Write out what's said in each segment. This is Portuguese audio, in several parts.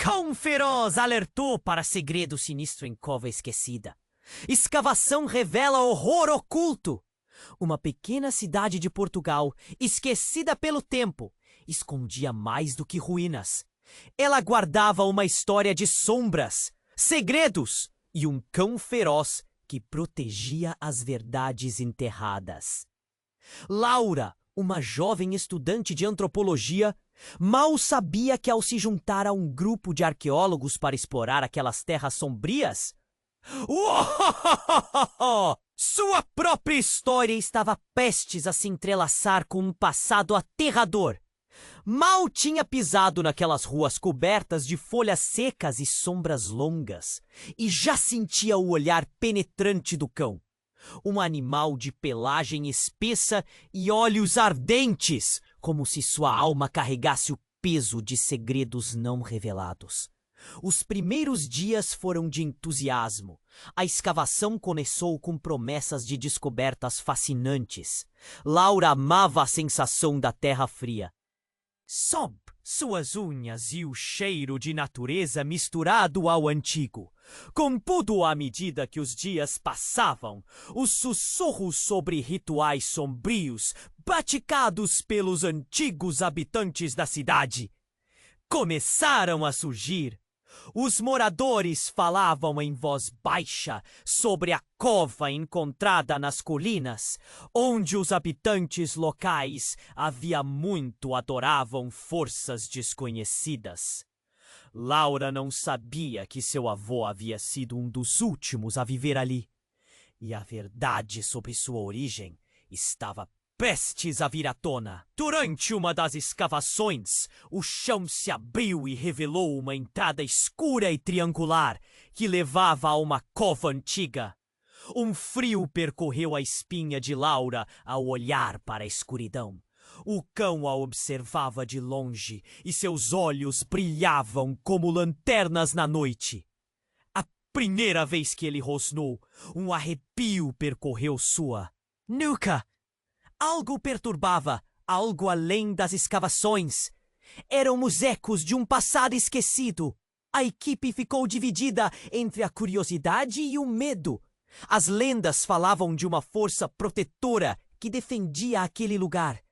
Cão feroz alertou para segredo sinistro em cova esquecida. Escavação revela horror oculto. Uma pequena cidade de Portugal, esquecida pelo tempo, escondia mais do que ruínas. Ela guardava uma história de sombras, segredos e um cão feroz que protegia as verdades enterradas. Laura, uma jovem estudante de antropologia, mal sabia que ao se juntar a um grupo de arqueólogos para explorar aquelas terras sombrias, sua própria história estava prestes a se entrelaçar com um passado aterrador. Mal tinha pisado naquelas ruas cobertas de folhas secas e sombras longas, e já sentia o olhar penetrante do cão. Um animal de pelagem espessa e olhos ardentes, como se sua alma carregasse o peso de segredos não revelados. Os primeiros dias foram de entusiasmo. A escavação começou com promessas de descobertas fascinantes. Laura amava a sensação da terra fria. Sob suas unhas e o cheiro de natureza misturado ao antigo. Contudo, à medida que os dias passavam, os sussurros sobre rituais sombrios, praticados pelos antigos habitantes da cidade, começaram a surgir. Os moradores falavam em voz baixa sobre a cova encontrada nas colinas, onde os habitantes locais havia muito adoravam forças desconhecidas. Laura não sabia que seu avô havia sido um dos últimos a viver ali, e a verdade sobre sua origem estava prestes a vir à tona. Durante uma das escavações, o chão se abriu e revelou uma entrada escura e triangular que levava a uma cova antiga. Um frio percorreu a espinha de Laura ao olhar para a escuridão. O cão a observava de longe e seus olhos brilhavam como lanternas na noite. A primeira vez que ele rosnou, um arrepio percorreu sua nuca. Algo perturbava, algo além das escavações. Eram os ecos de um passado esquecido. A equipe ficou dividida entre a curiosidade e o medo. As lendas falavam de uma força protetora que defendia aquele lugar.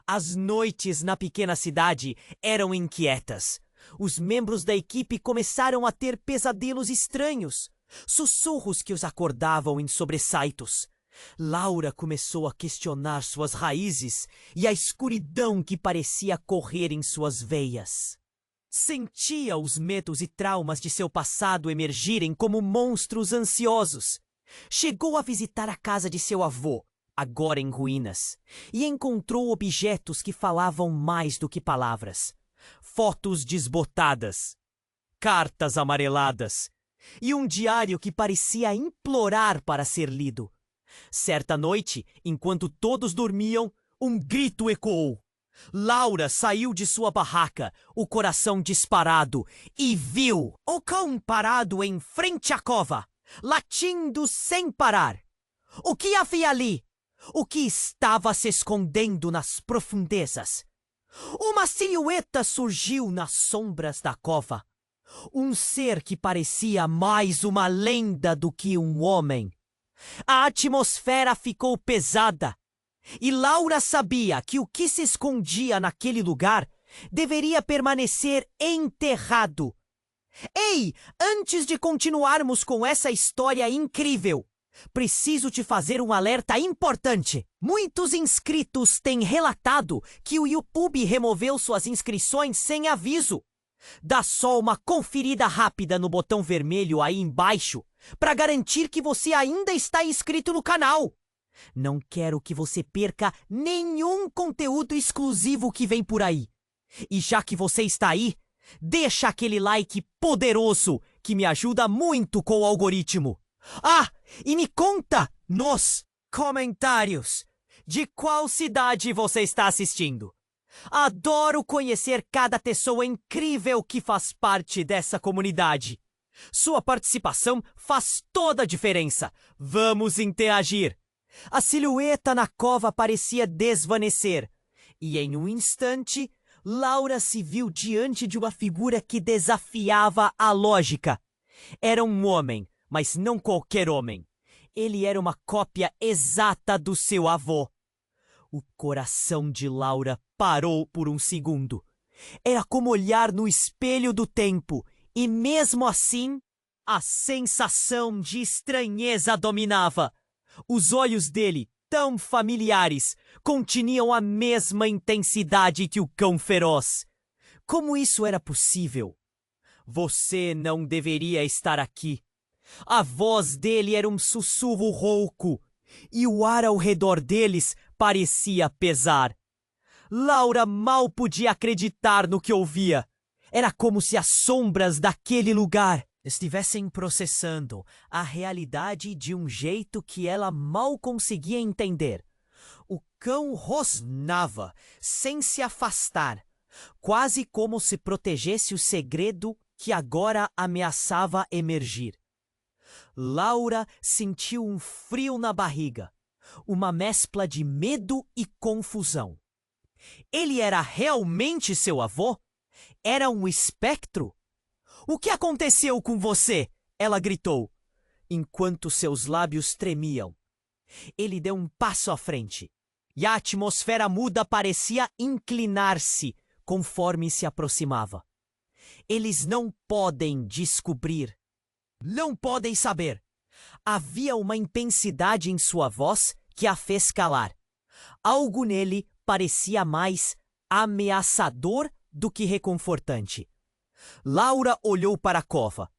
As noites na pequena cidade eram inquietas. Os membros da equipe começaram a ter pesadelos estranhos, sussurros que os acordavam em sobressaitos. Laura começou a questionar suas raízes e a escuridão que parecia correr em suas veias. Sentia os medos e traumas de seu passado emergirem como monstros ansiosos. Chegou a visitar a casa de seu avô, agora em ruínas, e encontrou objetos que falavam mais do que palavras. Fotos desbotadas, cartas amareladas e um diário que parecia implorar para ser lido. Certa noite, enquanto todos dormiam, um grito ecoou. Laura saiu de sua barraca, o coração disparado, e viu o cão parado em frente à cova, latindo sem parar. O que havia ali? O que estava se escondendo nas profundezas? Uma silhueta surgiu nas sombras da cova. Um ser que parecia mais uma lenda do que um homem. A atmosfera ficou pesada, e Laura sabia que o que se escondia naquele lugar deveria permanecer enterrado. Ei, antes de continuarmos com essa história incrível, preciso te fazer um alerta importante. Muitos inscritos têm relatado que o YouTube removeu suas inscrições sem aviso. Dá só uma conferida rápida no botão vermelho aí embaixo para garantir que você ainda está inscrito no canal. Não quero que você perca nenhum conteúdo exclusivo que vem por aí. E já que você está aí, deixa aquele like poderoso que me ajuda muito com o algoritmo. Ah, e me conta nos comentários de qual cidade você está assistindo. Adoro conhecer cada pessoa incrível que faz parte dessa comunidade. Sua participação faz toda a diferença. Vamos interagir. A silhueta na cova parecia desvanecer, e em um instante, Laura se viu diante de uma figura que desafiava a lógica. Era um homem, mas não qualquer homem. Ele era uma cópia exata do seu avô. O coração de Laura parou por um segundo. Era como olhar no espelho do tempo, e mesmo assim, a sensação de estranheza dominava. Os olhos dele, tão familiares, continham a mesma intensidade que o cão feroz. Como isso era possível? Você não deveria estar aqui. A voz dele era um sussurro rouco, e o ar ao redor deles parecia pesar. Laura mal podia acreditar no que ouvia. Era como se as sombras daquele lugar estivessem processando a realidade de um jeito que ela mal conseguia entender. O cão rosnava, sem se afastar, quase como se protegesse o segredo que agora ameaçava emergir. Laura sentiu um frio na barriga, uma mescla de medo e confusão. Ele era realmente seu avô? Era um espectro? O que aconteceu com você? Ela gritou, enquanto seus lábios tremiam. Ele deu um passo à frente, e a atmosfera muda parecia inclinar-se conforme se aproximava. Eles não podem descobrir. Não podem saber. Havia uma intensidade em sua voz que a fez calar. Algo nele parecia mais ameaçador do que reconfortante. Laura olhou para a cova,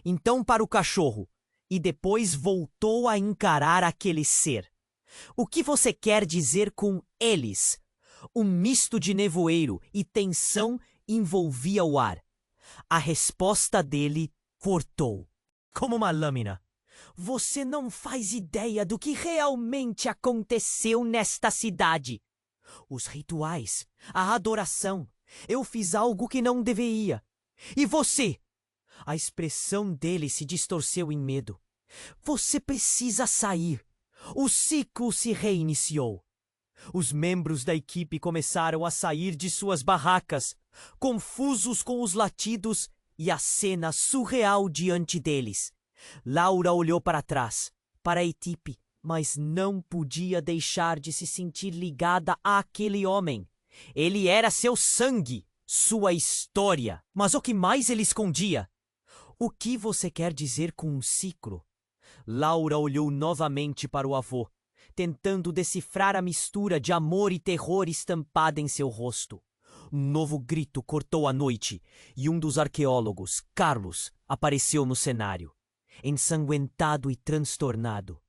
então para o cachorro, e depois voltou a encarar aquele ser. O que você quer dizer com eles? Um misto de nevoeiro e tensão envolvia o ar. A resposta dele cortou, como uma lâmina. Você não faz ideia do que realmente aconteceu nesta cidade. Os rituais, a adoração. Eu fiz algo que não deveria. E você? A expressão dele se distorceu em medo. Você precisa sair. O ciclo se reiniciou. Os membros da equipe começaram a sair de suas barracas, confusos com os latidos e a cena surreal diante deles. Laura olhou para trás, para a equipe, mas não podia deixar de se sentir ligada àquele homem. Ele era seu sangue, sua história. Mas o que mais ele escondia? O que você quer dizer com um ciclo? Laura olhou novamente para o avô, tentando decifrar a mistura de amor e terror estampada em seu rosto. Um novo grito cortou a noite, e um dos arqueólogos, Carlos, apareceu no cenário, ensanguentado e transtornado.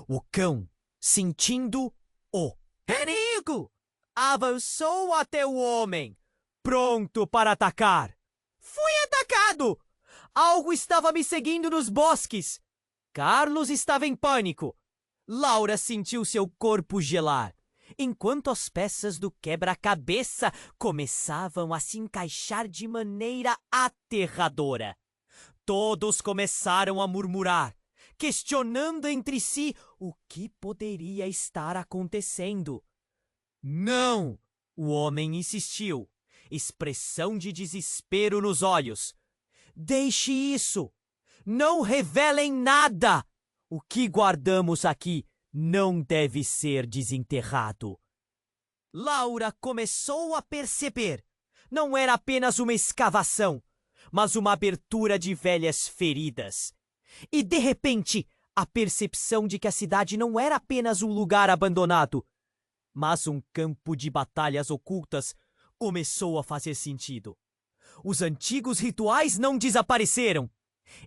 O cão, sentindo o perigo, avançou até o homem, pronto para atacar. Fui atacado! Algo estava me seguindo nos bosques. Carlos estava em pânico. Laura sentiu seu corpo gelar, enquanto as peças do quebra-cabeça começavam a se encaixar de maneira aterradora. Todos começaram a murmurar, questionando entre si o que poderia estar acontecendo. Não! O homem insistiu, expressão de desespero nos olhos. Deixe isso! Não revelem nada! O que guardamos aqui não deve ser desenterrado. Laura começou a perceber. Não era apenas uma escavação, mas uma abertura de velhas feridas. E, de repente, a percepção de que a cidade não era apenas um lugar abandonado, mas um campo de batalhas ocultas começou a fazer sentido. Os antigos rituais não desapareceram.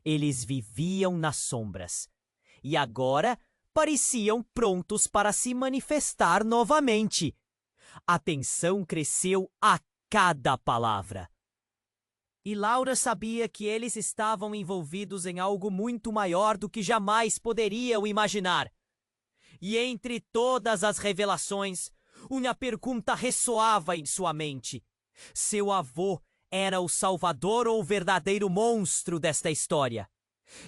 Eles viviam nas sombras. E agora pareciam prontos para se manifestar novamente. A tensão cresceu a cada palavra. E Laura sabia que eles estavam envolvidos em algo muito maior do que jamais poderiam imaginar. E entre todas as revelações, uma pergunta ressoava em sua mente. Seu avô era o salvador ou o verdadeiro monstro desta história?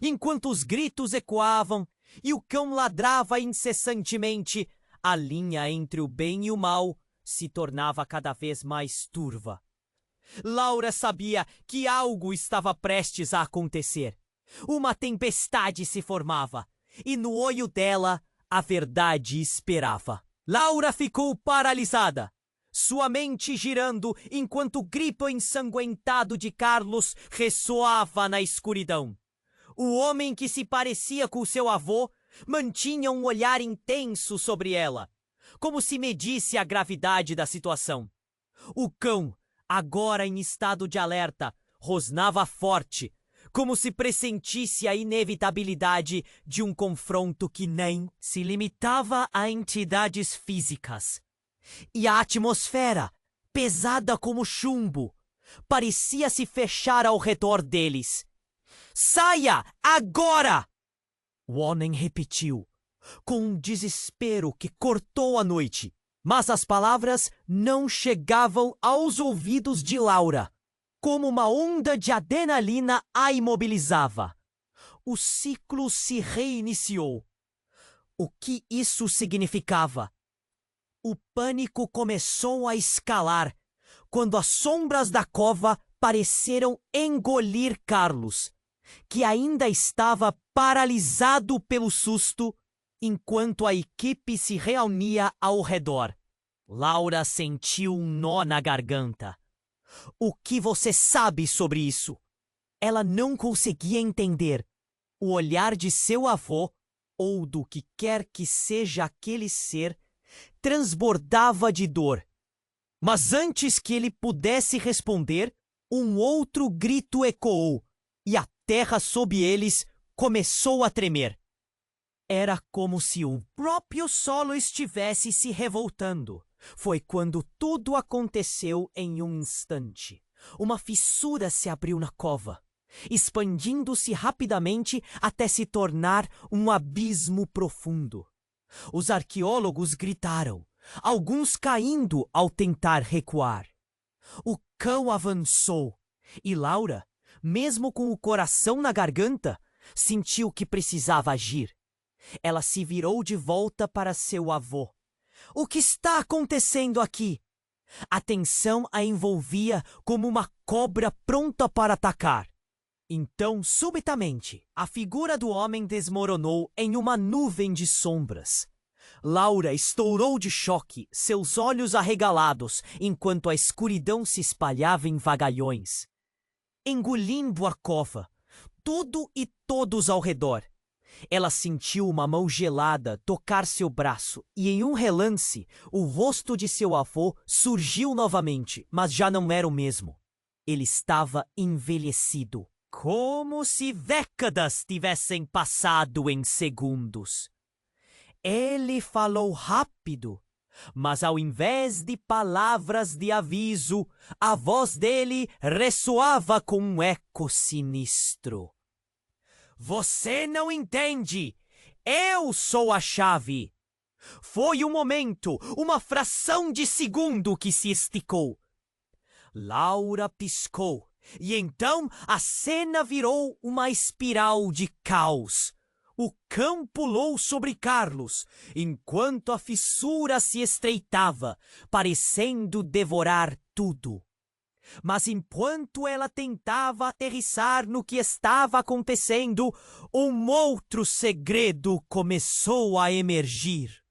Enquanto os gritos ecoavam e o cão ladrava incessantemente, a linha entre o bem e o mal se tornava cada vez mais turva. Laura sabia que algo estava prestes a acontecer. Uma tempestade se formava, e no olho dela a verdade esperava. Laura ficou paralisada, sua mente girando enquanto o grito ensanguentado de Carlos ressoava na escuridão. O homem que se parecia com seu avô mantinha um olhar intenso sobre ela, como se medisse a gravidade da situação. O cão, agora em estado de alerta, rosnava forte, como se pressentisse a inevitabilidade de um confronto que nem se limitava a entidades físicas. E a atmosfera, pesada como chumbo, parecia se fechar ao redor deles. "Saia, agora!" O homem repetiu, com um desespero que cortou a noite. Mas as palavras não chegavam aos ouvidos de Laura. Como uma onda de adrenalina a imobilizava. O ciclo se reiniciou. O que isso significava? O pânico começou a escalar quando as sombras da cova pareceram engolir Carlos, que ainda estava paralisado pelo susto enquanto a equipe se reunia ao redor. Laura sentiu um nó na garganta. O que você sabe sobre isso? Ela não conseguia entender. O olhar de seu avô, ou do que quer que seja aquele ser, transbordava de dor. Mas antes que ele pudesse responder, um outro grito ecoou, e a terra sob eles começou a tremer. Era como se o próprio solo estivesse se revoltando. Foi quando tudo aconteceu em um instante. Uma fissura se abriu na cova, expandindo-se rapidamente até se tornar um abismo profundo. Os arqueólogos gritaram, alguns caindo ao tentar recuar. O cão avançou e Laura, mesmo com o coração na garganta, sentiu que precisava agir. Ela se virou de volta para seu avô. O que está acontecendo aqui? A tensão a envolvia como uma cobra pronta para atacar. Então, subitamente, a figura do homem desmoronou em uma nuvem de sombras. Laura estourou de choque, seus olhos arregalados, enquanto a escuridão se espalhava em vagalhões, engolindo a cova, tudo e todos ao redor. Ela sentiu uma mão gelada tocar seu braço e, em um relance, o rosto de seu avô surgiu novamente, mas já não era o mesmo. Ele estava envelhecido, como se décadas tivessem passado em segundos. Ele falou rápido, mas ao invés de palavras de aviso, a voz dele ressoava com um eco sinistro. Você não entende! Eu sou a chave! Foi um momento, uma fração de segundo que se esticou. Laura piscou, e então a cena virou uma espiral de caos. O cão pulou sobre Carlos, enquanto a fissura se estreitava, parecendo devorar tudo. Mas enquanto ela tentava aterrissar no que estava acontecendo, um outro segredo começou a emergir.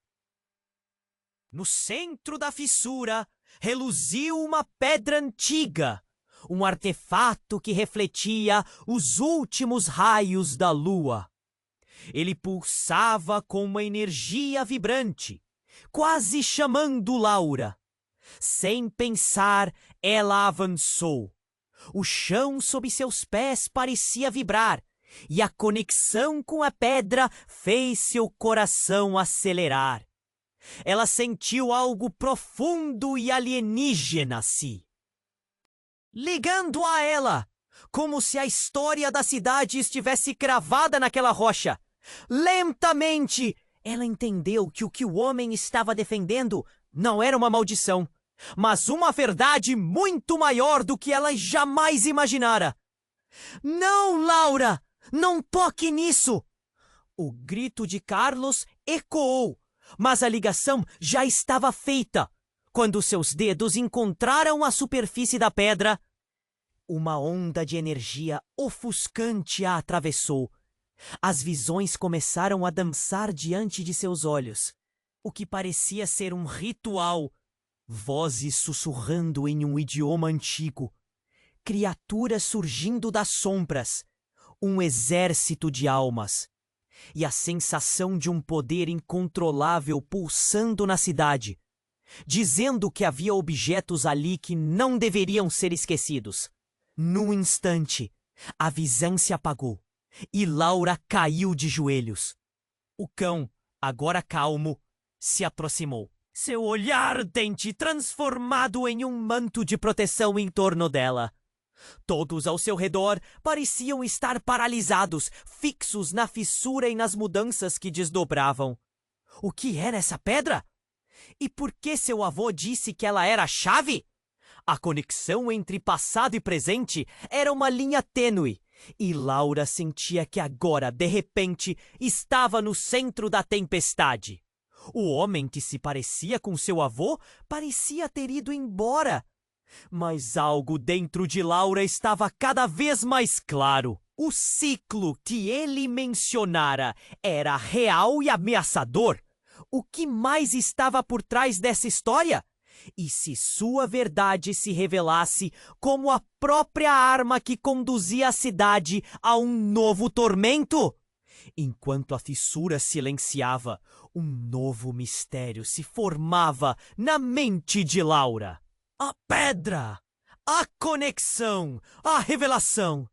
No centro da fissura, reluziu uma pedra antiga, um artefato que refletia os últimos raios da lua. Ele pulsava com uma energia vibrante, quase chamando Laura. Sem pensar, ela avançou. O chão sob seus pés parecia vibrar, e a conexão com a pedra fez seu coração acelerar. Ela sentiu algo profundo e alienígena-se ligando a ela, como se a história da cidade estivesse cravada naquela rocha. Lentamente, ela entendeu que o homem estava defendendo não era uma maldição, mas uma verdade muito maior do que ela jamais imaginara. Não, Laura! Não toque nisso! O grito de Carlos ecoou, mas a ligação já estava feita. Quando seus dedos encontraram a superfície da pedra, uma onda de energia ofuscante a atravessou. As visões começaram a dançar diante de seus olhos, o que parecia ser um ritual. Vozes sussurrando em um idioma antigo, criaturas surgindo das sombras, um exército de almas, e a sensação de um poder incontrolável pulsando na cidade, dizendo que havia objetos ali que não deveriam ser esquecidos. Num instante, a visão se apagou e Laura caiu de joelhos. O cão, agora calmo, se aproximou. Seu olhar ardente transformado em um manto de proteção em torno dela. Todos ao seu redor pareciam estar paralisados, fixos na fissura e nas mudanças que desdobravam. O que era essa pedra? E por que seu avô disse que ela era a chave? A conexão entre passado e presente era uma linha tênue, e Laura sentia que agora, de repente, estava no centro da tempestade. O homem que se parecia com seu avô parecia ter ido embora. Mas algo dentro de Laura estava cada vez mais claro. O ciclo que ele mencionara era real e ameaçador. O que mais estava por trás dessa história? E se sua verdade se revelasse como a própria arma que conduzia a cidade a um novo tormento? Enquanto a fissura silenciava, um novo mistério se formava na mente de Laura. A pedra, a conexão, a revelação.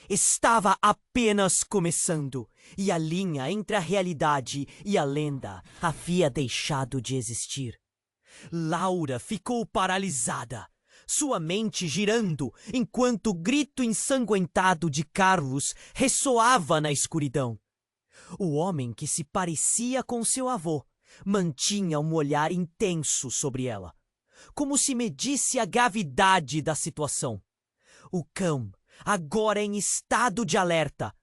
Estava apenas começando, e a linha entre a realidade e a lenda havia deixado de existir. Laura ficou paralisada, sua mente girando, enquanto o grito ensanguentado de Carlos ressoava na escuridão. O homem que se parecia com seu avô mantinha um olhar intenso sobre ela, como se medisse a gravidade da situação. O cão, agora em estado de alerta,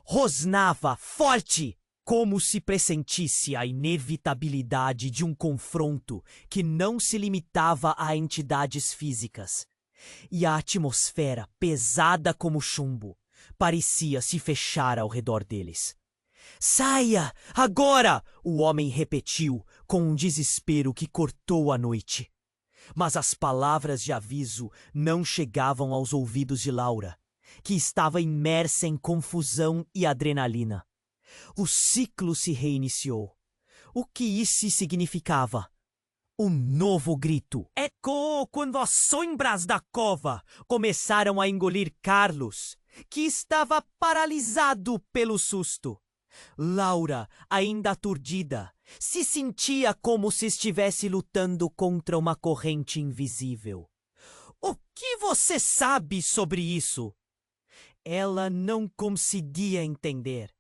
rosnava forte, como se pressentisse a inevitabilidade de um confronto que não se limitava a entidades físicas. E a atmosfera, pesada como chumbo, parecia se fechar ao redor deles. "Saia, agora!" o homem repetiu, com um desespero que cortou a noite. Mas as palavras de aviso não chegavam aos ouvidos de Laura, que estava imersa em confusão e adrenalina. O ciclo se reiniciou. O que isso significava? Um novo grito ecoou quando as sombras da cova começaram a engolir Carlos, que estava paralisado pelo susto. Laura, ainda aturdida, se sentia como se estivesse lutando contra uma corrente invisível. "O que você sabe sobre isso?" Ela não conseguia entender.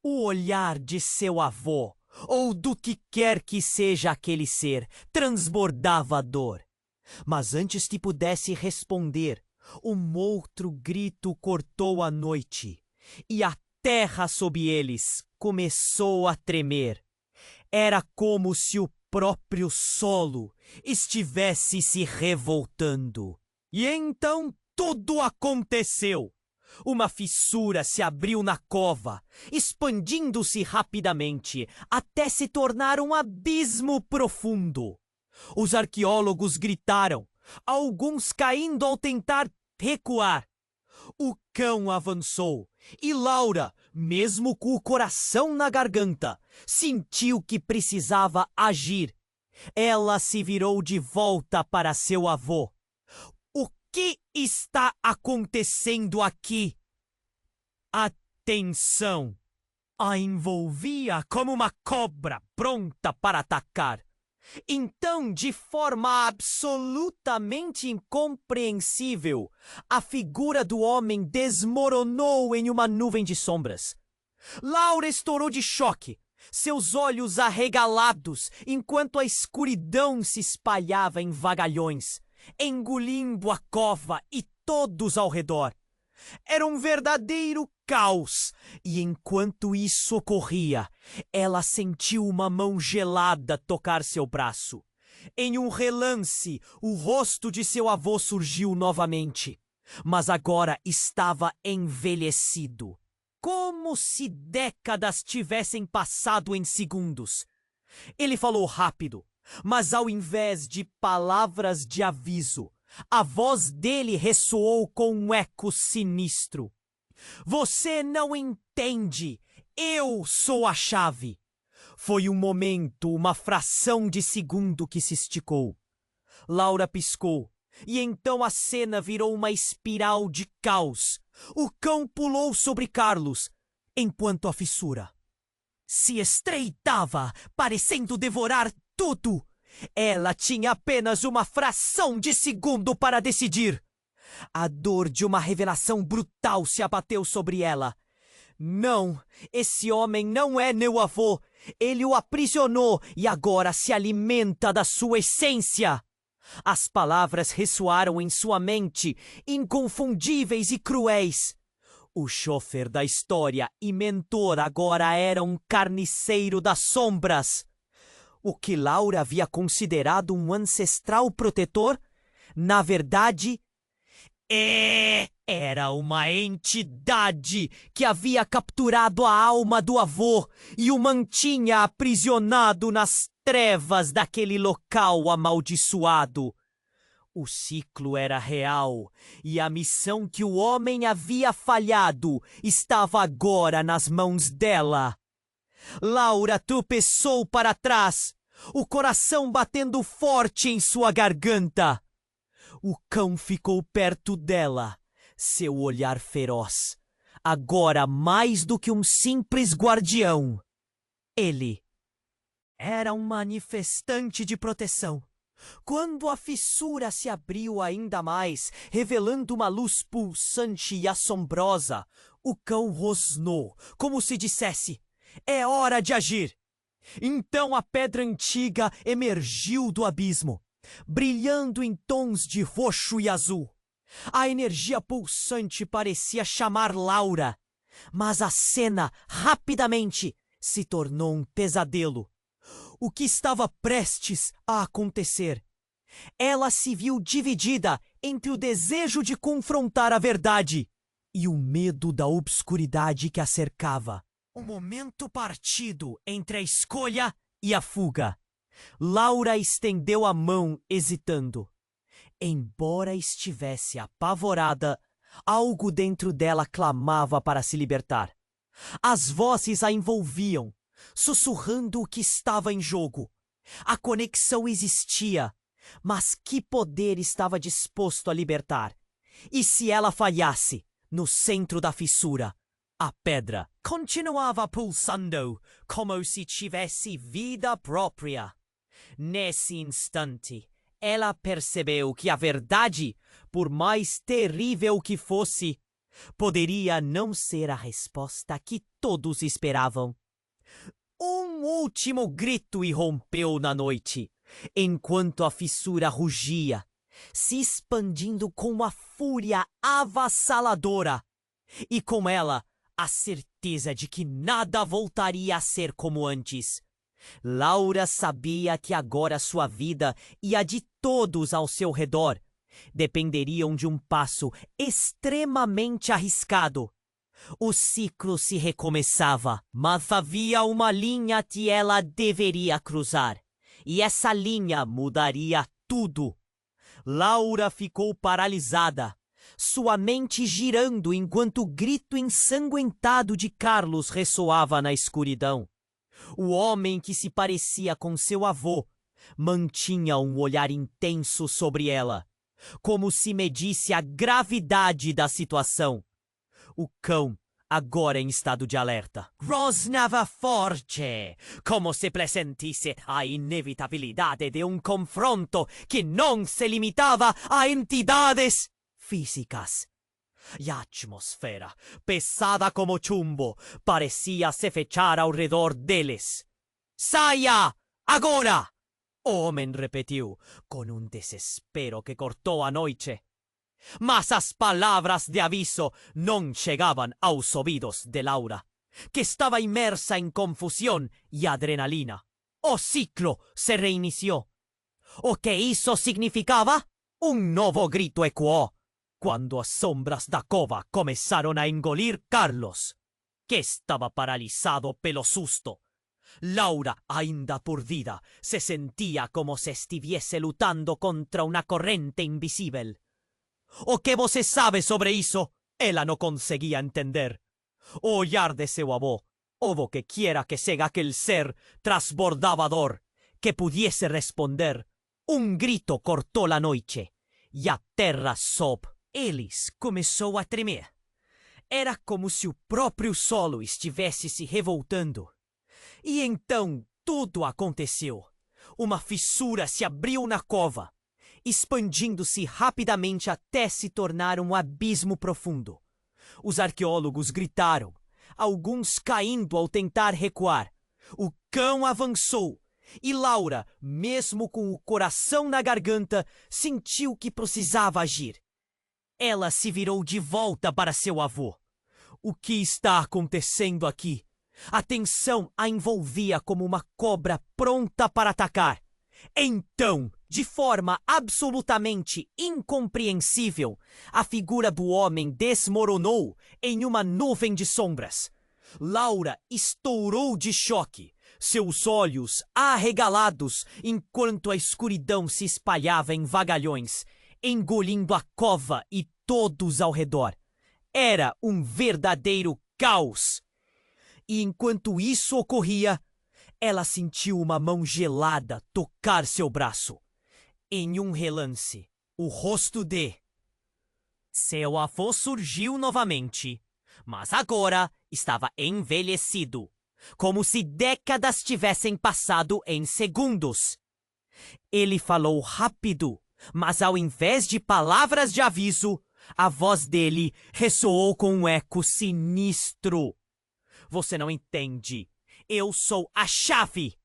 O olhar de seu avô, ou do que quer que seja aquele ser, transbordava dor. Mas antes que pudesse responder, um outro grito cortou a noite, e a terra sob eles começou a tremer. Era como se o próprio solo estivesse se revoltando. E então tudo aconteceu. Uma fissura se abriu na cova, expandindo-se rapidamente, até se tornar um abismo profundo. Os arqueólogos gritaram, alguns caindo ao tentar recuar. O cão avançou, e Laura, mesmo com o coração na garganta, sentiu que precisava agir. Ela se virou de volta para seu avô. "O que está acontecendo aqui?" A tensão a envolvia como uma cobra pronta para atacar. Então, de forma absolutamente incompreensível, a figura do homem desmoronou em uma nuvem de sombras. Laura estourou de choque, seus olhos arregalados, enquanto a escuridão se espalhava em vagalhões, engolindo a cova e todos ao redor. Era um verdadeiro caos, e enquanto isso ocorria, ela sentiu uma mão gelada tocar seu braço. Em um relance, o rosto de seu avô surgiu novamente, mas agora estava envelhecido, como se décadas tivessem passado em segundos. Ele falou rápido, mas ao invés de palavras de aviso, a voz dele ressoou com um eco sinistro. Você não entende. Eu sou a chave. Foi um momento, uma fração de segundo que se esticou. Laura piscou, e então a cena virou uma espiral de caos. O cão pulou sobre Carlos, enquanto a fissura se estreitava, parecendo devorar tudo. Ela tinha apenas uma fração de segundo para decidir. A dor de uma revelação brutal se abateu sobre ela. Não, esse homem não é meu avô. Ele o aprisionou e agora se alimenta da sua essência. As palavras ressoaram em sua mente, inconfundíveis e cruéis. O chofer da história e mentor agora era um carniceiro das sombras. O que Laura havia considerado um ancestral protetor, na verdade, era uma entidade que havia capturado a alma do avô e o mantinha aprisionado nas trevas daquele local amaldiçoado. O ciclo era real e a missão que o homem havia falhado estava agora nas mãos dela. Laura tropeçou para trás, o coração batendo forte em sua garganta. O cão ficou perto dela, seu olhar feroz, agora mais do que um simples guardião. Ele era um manifestante de proteção. Quando a fissura se abriu ainda mais, revelando uma luz pulsante e assombrosa, o cão rosnou, como se dissesse: é hora de agir. Então a pedra antiga emergiu do abismo, brilhando em tons de roxo e azul. A energia pulsante parecia chamar Laura, mas a cena rapidamente se tornou um pesadelo. O que estava prestes a acontecer? Ela se viu dividida entre o desejo de confrontar a verdade e o medo da obscuridade que a cercava. O momento partido entre a escolha e a fuga. Laura estendeu a mão, hesitando. Embora estivesse apavorada, algo dentro dela clamava para se libertar. As vozes a envolviam, sussurrando o que estava em jogo. A conexão existia, mas que poder estava disposto a libertar? E se ela falhasse, no centro da fissura, a pedra continuava pulsando, como se tivesse vida própria. Nesse instante, ela percebeu que a verdade, por mais terrível que fosse, poderia não ser a resposta que todos esperavam. Um último grito irrompeu na noite, enquanto a fissura rugia, se expandindo com uma fúria avassaladora, e com ela a certeza de que nada voltaria a ser como antes. Laura sabia que agora sua vida e a de todos ao seu redor dependeriam de um passo extremamente arriscado. O ciclo se recomeçava, mas havia uma linha que ela deveria cruzar, e essa linha mudaria tudo. Laura ficou paralisada, sua mente girando enquanto o grito ensanguentado de Carlos ressoava na escuridão. O homem que se parecia com seu avô mantinha um olhar intenso sobre ela, como se medisse a gravidade da situação. O cão, agora em estado de alerta, rosnava forte, como se pressentisse a inevitabilidade de um confronto que não se limitava a entidades físicas. E a atmosfera, pesada como chumbo, parecia se fechar ao redor deles. «Saia! Agora!» o homem repetiu, com um desespero que cortou a noite. Mas as palavras de aviso não chegavam aos ouvidos de Laura, que estava inmersa em confusão e adrenalina. O ciclo se reinició. O que isso significava? Um novo grito ecoou, quando as sombras da cova começaram a engolir Carlos, que estava paralisado pelo susto. Laura, ainda por vida, se sentia como se estivesse lutando contra uma corrente invisível. O que você sabe sobre isso? Ela não conseguia entender. O olhar de seu avô, ou que quiera que seja aquele ser, transbordava dor, que pudiesse responder. Um grito cortou a noite, e a terra sob eles começou a tremer. Era como se o próprio solo estivesse se revoltando. E então tudo aconteceu. Uma fissura se abriu na cova, expandindo-se rapidamente até se tornar um abismo profundo. Os arqueólogos gritaram, alguns caindo ao tentar recuar. O cão avançou, e Laura, mesmo com o coração na garganta, sentiu que precisava agir. Ela se virou de volta para seu avô. O que está acontecendo aqui? A tensão a envolvia como uma cobra pronta para atacar. Então, de forma absolutamente incompreensível, a figura do homem desmoronou em uma nuvem de sombras. Laura estourou de choque, seus olhos arregalados enquanto a escuridão se espalhava em vagalhões, engolindo a cova e todos ao redor. Era um verdadeiro caos. E enquanto isso ocorria, ela sentiu uma mão gelada tocar seu braço. Em um relance, o rosto de seu avô surgiu novamente, mas agora estava envelhecido, como se décadas tivessem passado em segundos. Ele falou rápido, mas ao invés de palavras de aviso, a voz dele ressoou com um eco sinistro. Você não entende. Eu sou a chave.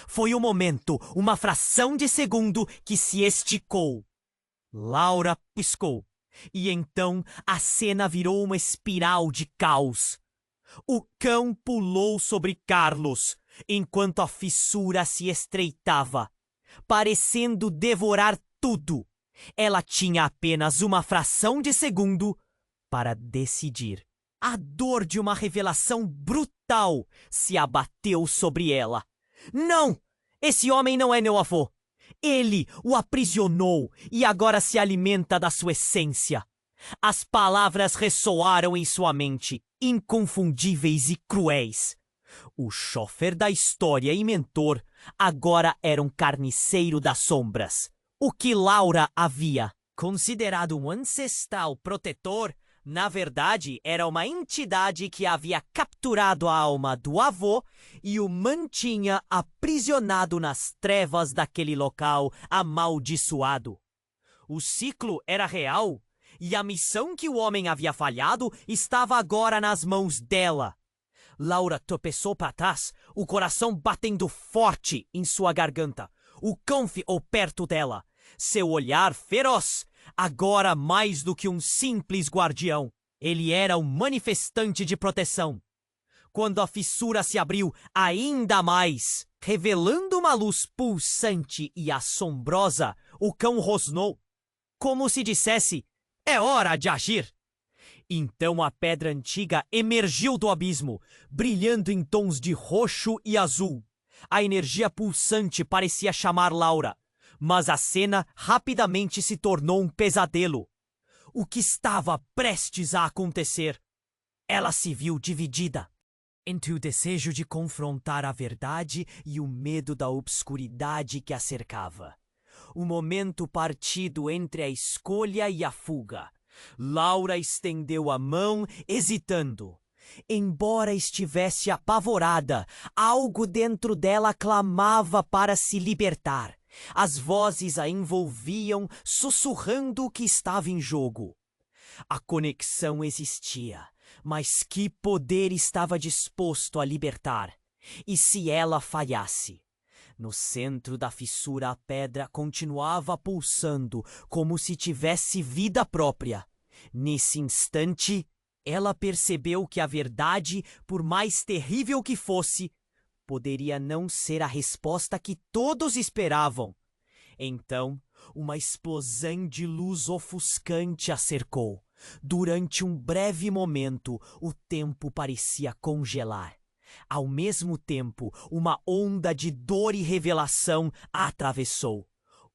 Foi um momento, uma fração de segundo que se esticou. Laura piscou. E então a cena virou uma espiral de caos. O cão pulou sobre Carlos, enquanto a fissura se estreitava, parecendo devorar tudo. Ela tinha apenas uma fração de segundo para decidir. A dor de uma revelação brutal se abateu sobre ela. Não! Esse homem não é meu avô. Ele o aprisionou e agora se alimenta da sua essência. As palavras ressoaram em sua mente, inconfundíveis e cruéis. O chofer da história e mentor agora era um carniceiro das sombras. O que Laura havia considerado um ancestral protetor, na verdade, era uma entidade que havia capturado a alma do avô e o mantinha aprisionado nas trevas daquele local amaldiçoado. O ciclo era real e a missão que o homem havia falhado estava agora nas mãos dela. Laura tropeçou para trás, o coração batendo forte em sua garganta. O cão ficou perto dela, seu olhar feroz. Agora mais do que um simples guardião, ele era um manifestante de proteção. Quando a fissura se abriu ainda mais, revelando uma luz pulsante e assombrosa, o cão rosnou, como se dissesse, é hora de agir. Então a pedra antiga emergiu do abismo, brilhando em tons de roxo e azul. A energia pulsante parecia chamar Laura. Mas a cena rapidamente se tornou um pesadelo. O que estava prestes a acontecer? Ela se viu dividida entre o desejo de confrontar a verdade e o medo da obscuridade que a cercava. O momento partido entre a escolha e a fuga. Laura estendeu a mão, hesitando. Embora estivesse apavorada, algo dentro dela clamava para se libertar. As vozes a envolviam, sussurrando o que estava em jogo. A conexão existia, mas que poder estava disposto a libertar? E se ela falhasse? No centro da fissura, a pedra continuava pulsando, como se tivesse vida própria. Nesse instante, ela percebeu que a verdade, por mais terrível que fosse, poderia não ser a resposta que todos esperavam. Então, uma explosão de luz ofuscante a cercou. Durante um breve momento, o tempo parecia congelar. Ao mesmo tempo, uma onda de dor e revelação a atravessou.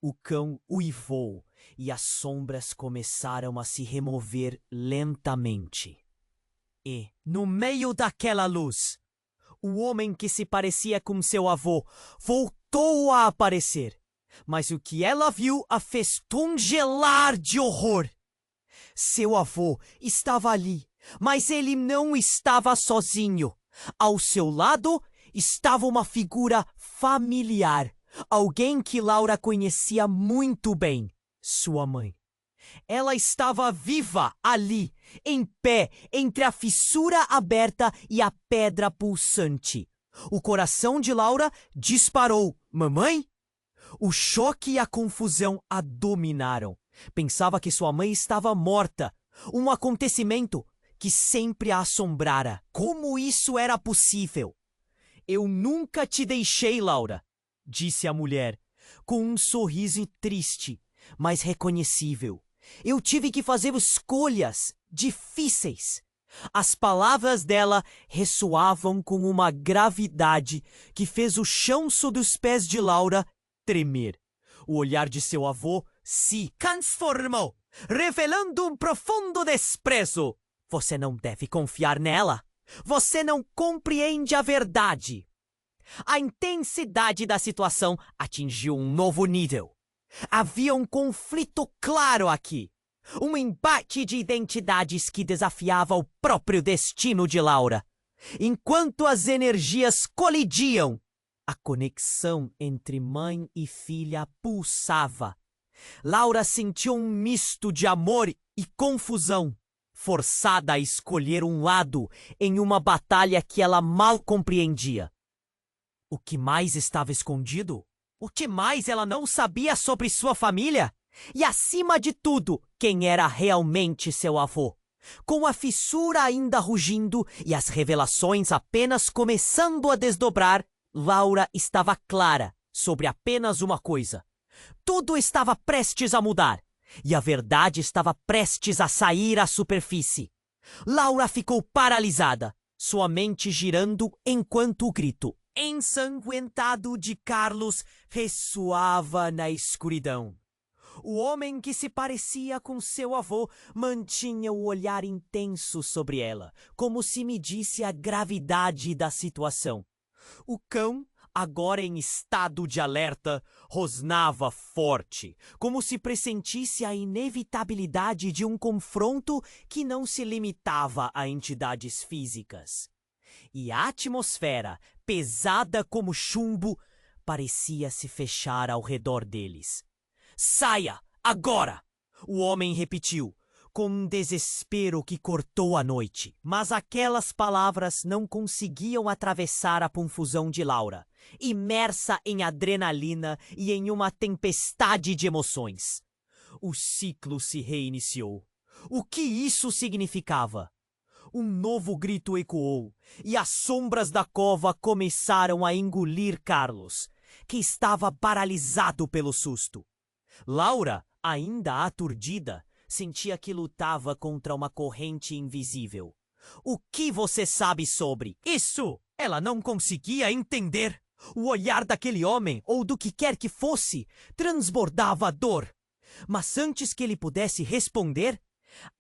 O cão uivou e as sombras começaram a se remover lentamente. E, no meio daquela luz, o homem que se parecia com seu avô voltou a aparecer. Mas o que ela viu a fez congelar de horror. Seu avô estava ali, mas ele não estava sozinho. Ao seu lado estava uma figura familiar, alguém que Laura conhecia muito bem, sua mãe. Ela estava viva ali, em pé, entre a fissura aberta e a pedra pulsante. O coração de Laura disparou. Mamãe? O choque e a confusão a dominaram. Pensava que sua mãe estava morta. Um acontecimento que sempre a assombrara. Como isso era possível? Eu nunca te deixei, Laura, disse a mulher, com um sorriso triste, mas reconhecível. Eu tive que fazer escolhas difíceis. As palavras dela ressoavam com uma gravidade que fez o chão sob os pés de Laura tremer. O olhar de seu avô se transformou, revelando um profundo desprezo. Você não deve confiar nela. Você não compreende a verdade. A intensidade da situação atingiu um novo nível. Havia um conflito claro aqui. Um embate de identidades que desafiava o próprio destino de Laura. Enquanto as energias colidiam, a conexão entre mãe e filha pulsava. Laura sentiu um misto de amor e confusão, forçada a escolher um lado em uma batalha que ela mal compreendia. O que mais estava escondido? O que mais ela não sabia sobre sua família? E, acima de tudo, quem era realmente seu avô? Com a fissura ainda rugindo e as revelações apenas começando a desdobrar, Laura estava clara sobre apenas uma coisa. Tudo estava prestes a mudar, e a verdade estava prestes a sair à superfície. Laura ficou paralisada, sua mente girando enquanto o grito ensanguentado de Carlos ressoava na escuridão. O homem que se parecia com seu avô mantinha o olhar intenso sobre ela, como se medisse a gravidade da situação. O cão, agora em estado de alerta, rosnava forte, como se pressentisse a inevitabilidade de um confronto que não se limitava a entidades físicas. E a atmosfera, pesada como chumbo, parecia se fechar ao redor deles. Saia, agora! O homem repetiu, com um desespero que cortou a noite. Mas aquelas palavras não conseguiam atravessar a confusão de Laura, imersa em adrenalina e em uma tempestade de emoções. O ciclo se reiniciou. O que isso significava? Um novo grito ecoou, e as sombras da cova começaram a engolir Carlos, que estava paralisado pelo susto. Laura, ainda aturdida, sentia que lutava contra uma corrente invisível. O que você sabe sobre isso? Ela não conseguia entender. O olhar daquele homem, ou do que quer que fosse, transbordava dor. Mas antes que ele pudesse responder,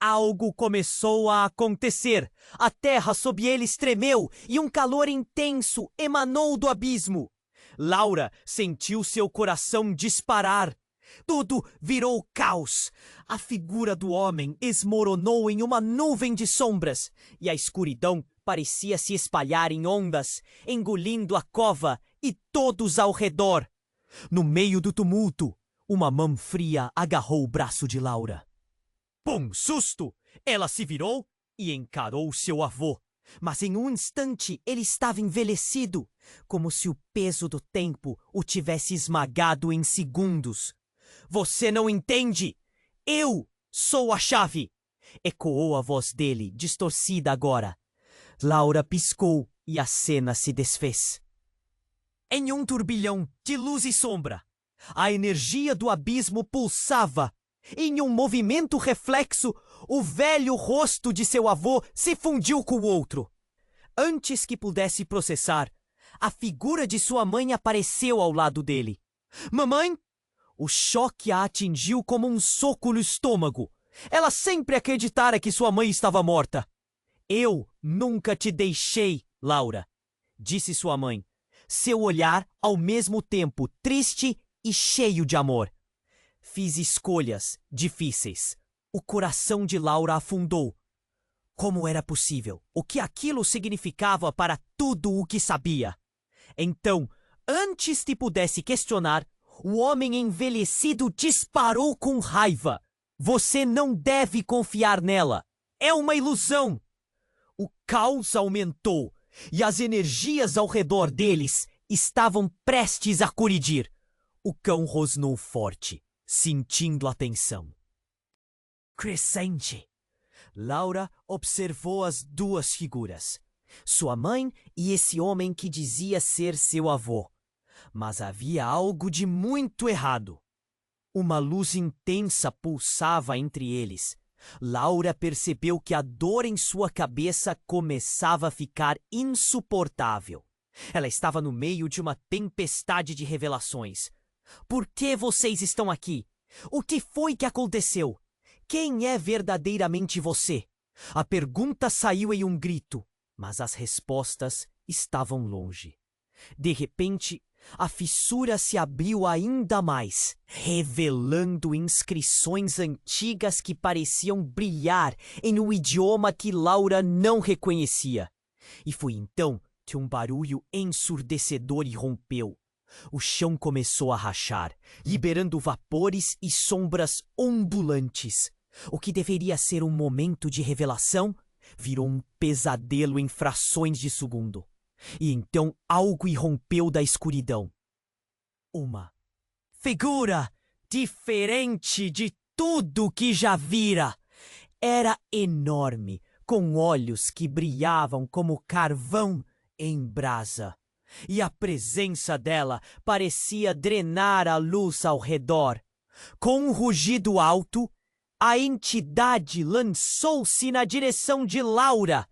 algo começou a acontecer. A terra sob eles tremeu e um calor intenso emanou do abismo. Laura sentiu seu coração disparar. Tudo virou caos. A figura do homem esmoronou em uma nuvem de sombras e a escuridão parecia se espalhar em ondas, engolindo a cova e todos ao redor. No meio do tumulto, uma mão fria agarrou o braço de Laura. Com susto, ela se virou e encarou seu avô. Mas em um instante ele estava envelhecido, como se o peso do tempo o tivesse esmagado em segundos. Você não entende? Eu sou a chave! Ecoou a voz dele, distorcida agora. Laura piscou e a cena se desfez. Em um turbilhão de luz e sombra, A energia do abismo pulsava. Em um movimento reflexo, o velho rosto de seu avô se fundiu com o outro. Antes que pudesse processar, a figura de sua mãe apareceu ao lado dele. Mamãe? O choque a atingiu como um soco no estômago. Ela sempre acreditara que sua mãe estava morta. Eu nunca te deixei, Laura, disse sua mãe, seu olhar ao mesmo tempo triste e cheio de amor. Fiz escolhas difíceis. O coração de Laura afundou. Como era possível? O que aquilo significava para tudo o que sabia? Então, antes de pudesse questionar, o homem envelhecido disparou com raiva. Você não deve confiar nela. É uma ilusão. O caos aumentou e as energias ao redor deles estavam prestes a colidir. O cão rosnou forte, sentindo a tensão. Crescente. Laura observou as duas figuras, sua mãe e esse homem que dizia ser seu avô. Mas havia algo de muito errado. Uma luz intensa pulsava entre eles. Laura percebeu que a dor em sua cabeça começava a ficar insuportável. Ela estava no meio de uma tempestade de revelações. Por que vocês estão aqui? O que foi que aconteceu? Quem é verdadeiramente você? A pergunta saiu em um grito, mas as respostas estavam longe. De repente, a fissura se abriu ainda mais, revelando inscrições antigas que pareciam brilhar em um idioma que Laura não reconhecia. E foi então que um barulho ensurdecedor irrompeu. O chão começou a rachar, liberando vapores e sombras ondulantes. O que deveria ser um momento de revelação virou um pesadelo em frações de segundo. E então algo irrompeu da escuridão. Uma figura diferente de tudo que já vira. Era enorme, com olhos que brilhavam como carvão em brasa. E a presença dela parecia drenar a luz ao redor. Com um rugido alto, a entidade lançou-se na direção de Laura.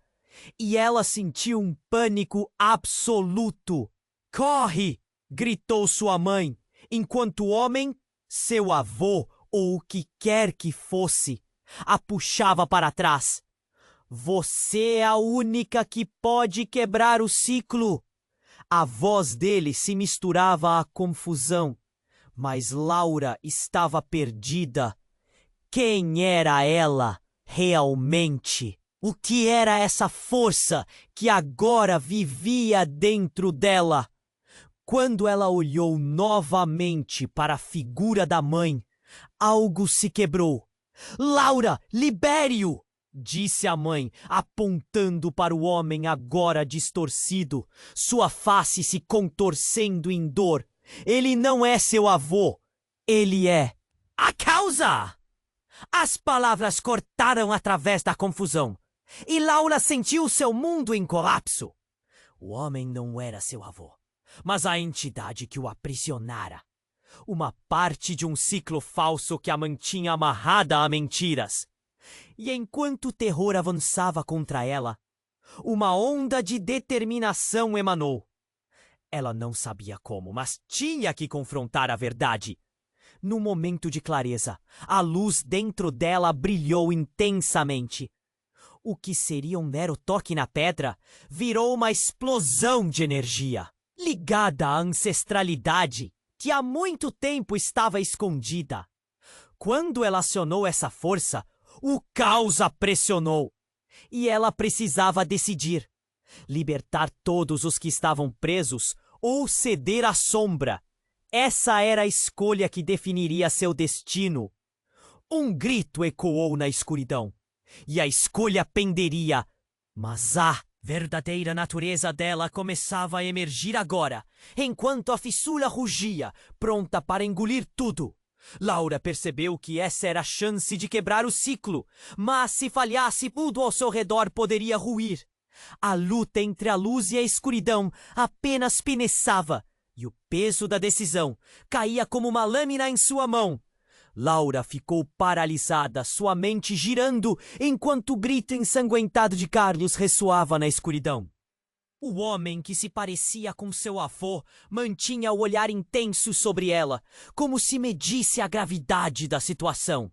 E ela sentiu um pânico absoluto. Corre! Gritou sua mãe, enquanto o homem, seu avô ou o que quer que fosse, a puxava para trás. Você é a única que pode quebrar o ciclo. A voz dele se misturava à confusão, mas Laura estava perdida. Quem era ela realmente? O que era essa força que agora vivia dentro dela? Quando ela olhou novamente para a figura da mãe, algo se quebrou. Laura, libere-o! Disse a mãe, apontando para o homem agora distorcido, sua face se contorcendo em dor. Ele não é seu avô, ele é a causa! As palavras cortaram através da confusão, e Laura sentiu seu mundo em colapso. O homem não era seu avô, mas a entidade que o aprisionara. Uma parte de um ciclo falso que a mantinha amarrada a mentiras. E enquanto o terror avançava contra ela, uma onda de determinação emanou. Ela não sabia como, mas tinha que confrontar a verdade. No momento de clareza, a luz dentro dela brilhou intensamente. O que seria um mero toque na pedra virou uma explosão de energia, ligada à ancestralidade que há muito tempo estava escondida. Quando ela acionou essa força, o caos a pressionou. E ela precisava decidir: libertar todos os que estavam presos ou ceder à sombra. Essa era a escolha que definiria seu destino. Um grito ecoou na escuridão, e a escolha penderia. Mas a verdadeira natureza dela começava a emergir agora, enquanto a fissura rugia, pronta para engolir tudo. Laura percebeu que essa era a chance de quebrar o ciclo, mas se falhasse, tudo ao seu redor poderia ruir. A luta entre a luz e a escuridão apenas peneçava, e o peso da decisão caía como uma lâmina em sua mão. Laura ficou paralisada, sua mente girando, enquanto o grito ensanguentado de Carlos ressoava na escuridão. O homem, que se parecia com seu avô, mantinha o olhar intenso sobre ela, como se medisse a gravidade da situação.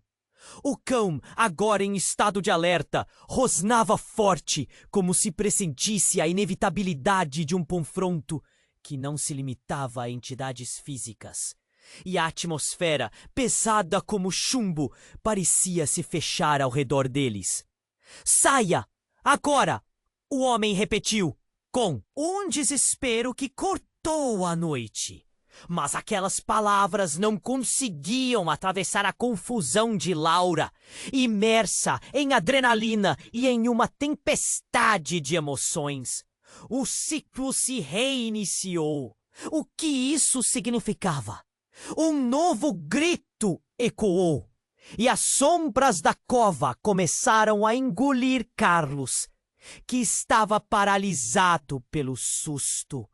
O cão, agora em estado de alerta, rosnava forte, como se pressentisse a inevitabilidade de um confronto que não se limitava a entidades físicas. E a atmosfera, pesada como chumbo, parecia se fechar ao redor deles. "Saia! Agora!" o homem repetiu, com um desespero que cortou a noite. Mas aquelas palavras não conseguiam atravessar a confusão de Laura, imersa em adrenalina e em uma tempestade de emoções. O ciclo se reiniciou. O que isso significava? Um novo grito ecoou, e as sombras da cova começaram a engolir Carlos, que estava paralisado pelo susto.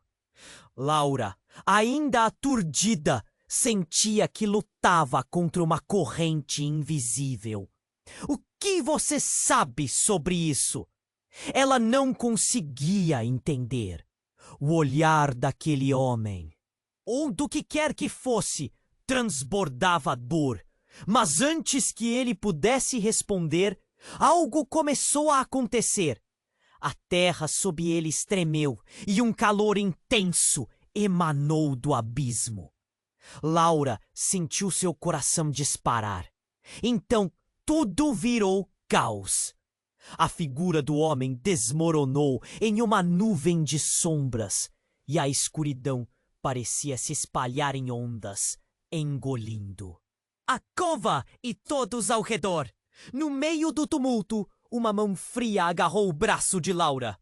Laura, ainda aturdida, sentia que lutava contra uma corrente invisível. O que você sabe sobre isso? Ela não conseguia entender. O olhar daquele homem, ou do que quer que fosse, transbordava dor. Mas antes que ele pudesse responder, algo começou a acontecer. A terra sob eles tremeu e um calor intenso emanou do abismo. Laura sentiu seu coração disparar. Então tudo virou caos. A figura do homem desmoronou em uma nuvem de sombras e a escuridão parecia se espalhar em ondas, engolindo a cova e todos ao redor. No meio do tumulto, uma mão fria agarrou o braço de Laura.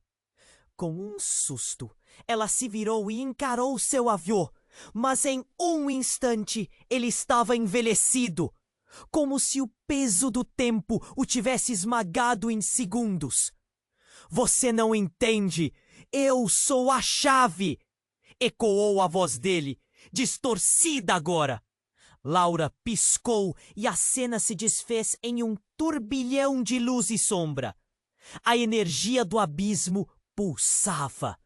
Com um susto, ela se virou e encarou seu avô, mas em um instante ele estava envelhecido, como se o peso do tempo o tivesse esmagado em segundos. "Você não entende! Eu sou a chave!" ecoou a voz dele, distorcida agora. Laura piscou e a cena se desfez em um turbilhão de luz e sombra. A energia do abismo pulsava.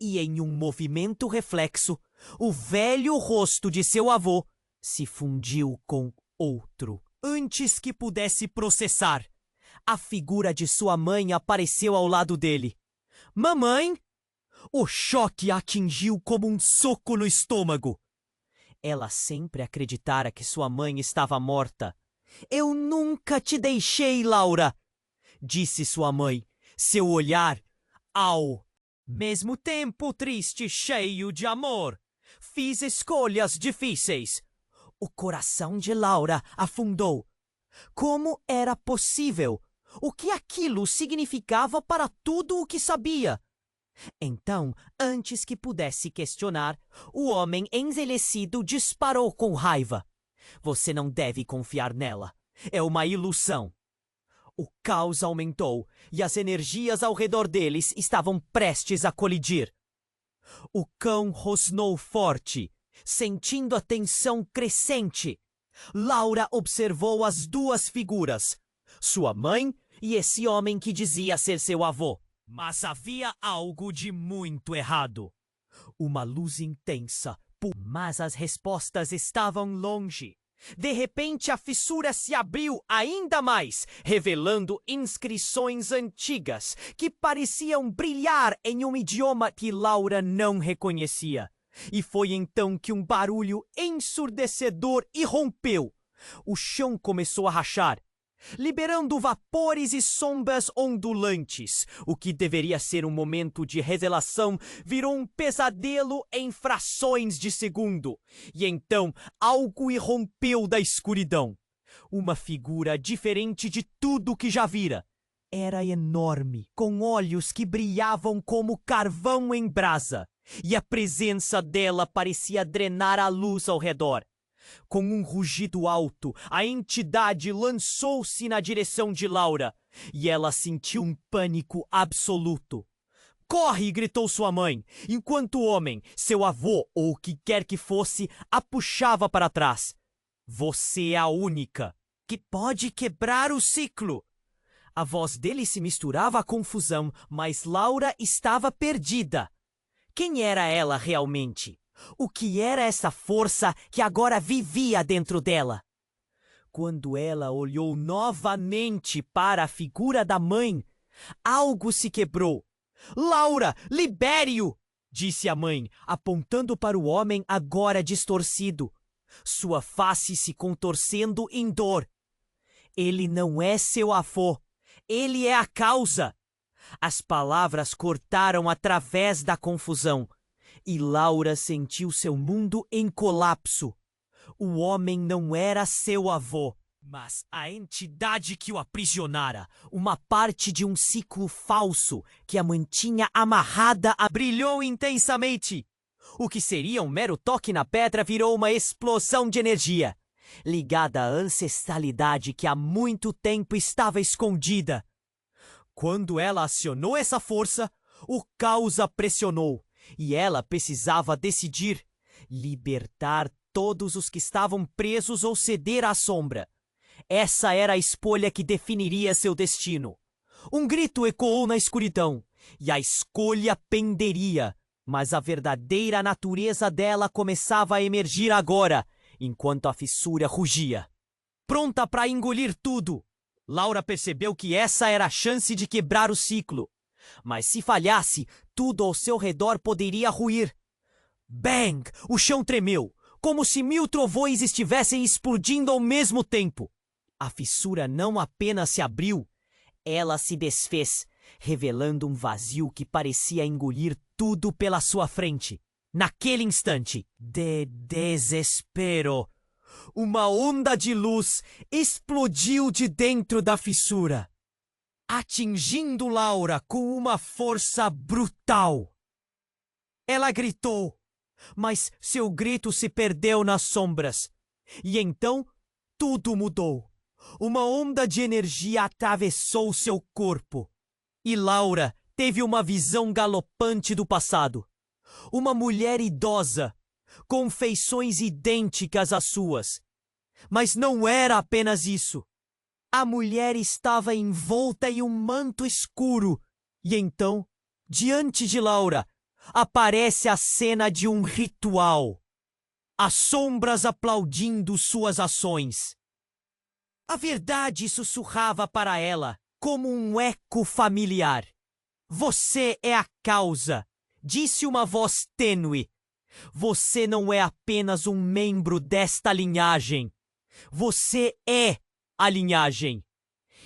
E em um movimento reflexo, o velho rosto de seu avô se fundiu com outro. Antes que pudesse processar, a figura de sua mãe apareceu ao lado dele. "Mamãe!" O choque a atingiu como um soco no estômago. Ela sempre acreditara que sua mãe estava morta. "Eu nunca te deixei, Laura!" disse sua mãe, seu olhar ao mesmo tempo triste e cheio de amor. "Fiz escolhas difíceis." O coração de Laura afundou. Como era possível? O que aquilo significava para tudo o que sabia? Então, antes que pudesse questionar, o homem envelhecido disparou com raiva. "Você não deve confiar nela. É uma ilusão." O caos aumentou e as energias ao redor deles estavam prestes a colidir. O cão rosnou forte, sentindo a tensão crescente. Laura observou as duas figuras, sua mãe e esse homem que dizia ser seu avô. Mas havia algo de muito errado. Uma luz intensa, mas as respostas estavam longe. De repente, a fissura se abriu ainda mais, revelando inscrições antigas que pareciam brilhar em um idioma que Laura não reconhecia. E foi então que um barulho ensurdecedor irrompeu. O chão começou a rachar, liberando vapores e sombras ondulantes. O que deveria ser um momento de revelação virou um pesadelo em frações de segundo. E então algo irrompeu da escuridão. Uma figura diferente de tudo que já vira. Era enorme, com olhos que brilhavam como carvão em brasa, e a presença dela parecia drenar a luz ao redor. Com um rugido alto, a entidade lançou-se na direção de Laura, e ela sentiu um pânico absoluto. Corre! Gritou sua mãe, enquanto o homem, seu avô ou o que quer que fosse, a puxava para trás. Você é a única que pode quebrar o ciclo. A voz dele se misturava à confusão, mas Laura estava perdida. Quem era ela realmente? O que era essa força que agora vivia dentro dela? Quando ela olhou novamente para a figura da mãe, algo se quebrou. Laura, libere-o! Disse a mãe, apontando para o homem agora distorcido, sua face se contorcendo em dor. Ele não é seu avô, ele é a causa. As palavras cortaram através da confusão, e Laura sentiu seu mundo em colapso. O homem não era seu avô, mas a entidade que o aprisionara, uma parte de um ciclo falso que a mantinha amarrada, brilhou intensamente. O que seria um mero toque na pedra virou uma explosão de energia, ligada à ancestralidade que há muito tempo estava escondida. Quando ela acionou essa força, o caos a pressionou, e ela precisava decidir: libertar todos os que estavam presos ou ceder à sombra. Essa era a escolha que definiria seu destino. Um grito ecoou na escuridão, e a escolha penderia, mas a verdadeira natureza dela começava a emergir agora, enquanto a fissura rugia. Pronta para engolir tudo, Laura percebeu que essa era a chance de quebrar o ciclo. Mas se falhasse, tudo ao seu redor poderia ruir. Bang! O chão tremeu, como se 1000 trovões estivessem explodindo ao mesmo tempo. A fissura não apenas se abriu, ela se desfez, revelando um vazio que parecia engolir tudo pela sua frente. Naquele instante de desespero, uma onda de luz explodiu de dentro da fissura, atingindo Laura com uma força brutal. Ela gritou, mas seu grito se perdeu nas sombras. E então tudo mudou. Uma onda de energia atravessou seu corpo. E Laura teve uma visão galopante do passado. Uma mulher idosa, com feições idênticas às suas. Mas não era apenas isso. A mulher estava envolta em um manto escuro. E então, diante de Laura, aparece a cena de um ritual. As sombras aplaudindo suas ações. A verdade sussurrava para ela, como um eco familiar. Você é a causa, disse uma voz tênue. Você não é apenas um membro desta linhagem. Você é a linhagem.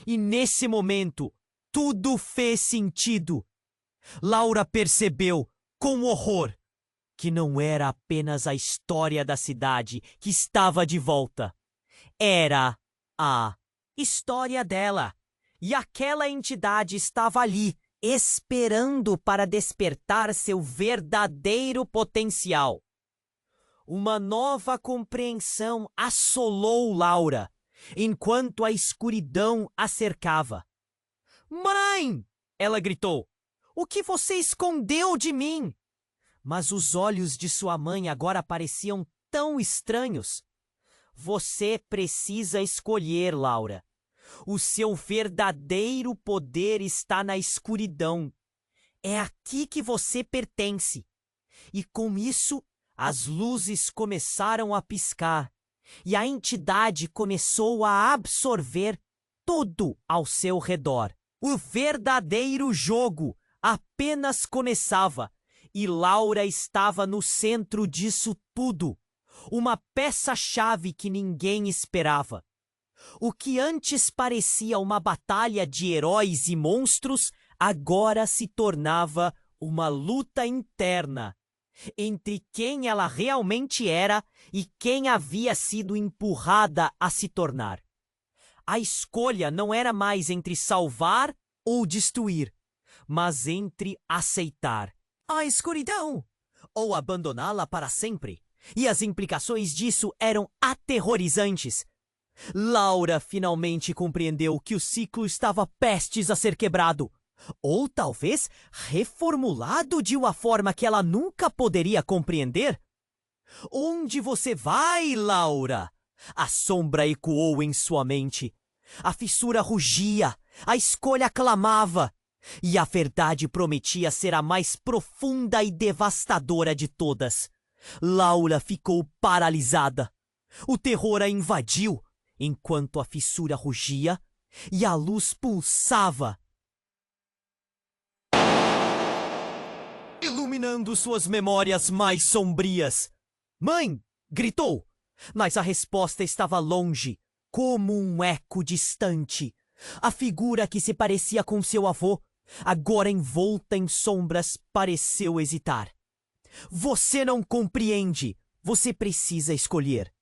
E nesse momento, tudo fez sentido. Laura percebeu, com horror, que não era apenas a história da cidade que estava de volta. Era a história dela. E aquela entidade estava ali, esperando para despertar seu verdadeiro potencial. Uma nova compreensão assolou Laura, enquanto a escuridão a cercava. Mãe! Ela gritou. O que você escondeu de mim? Mas os olhos de sua mãe agora pareciam tão estranhos. Você precisa escolher, Laura. O seu verdadeiro poder está na escuridão. É aqui que você pertence. E com isso, as luzes começaram a piscar, e a entidade começou a absorver tudo ao seu redor. O verdadeiro jogo apenas começava, e Laura estava no centro disso tudo. Uma peça-chave que ninguém esperava. O que antes parecia uma batalha de heróis e monstros, agora se tornava uma luta interna entre quem ela realmente era e quem havia sido empurrada a se tornar. A escolha não era mais entre salvar ou destruir, mas entre aceitar a escuridão ou abandoná-la para sempre. E as implicações disso eram aterrorizantes. Laura finalmente compreendeu que o ciclo estava prestes a ser quebrado. Ou talvez reformulado de uma forma que ela nunca poderia compreender? Onde você vai, Laura? A sombra ecoou em sua mente. A fissura rugia, a escolha clamava, e a verdade prometia ser a mais profunda e devastadora de todas. Laura ficou paralisada. O terror a invadiu, enquanto a fissura rugia e a luz pulsava, iluminando suas memórias mais sombrias. "Mãe!" gritou, mas a resposta estava longe, como um eco distante. A figura que se parecia com seu avô, agora envolta em sombras, pareceu hesitar. "Você não compreende. Você precisa escolher."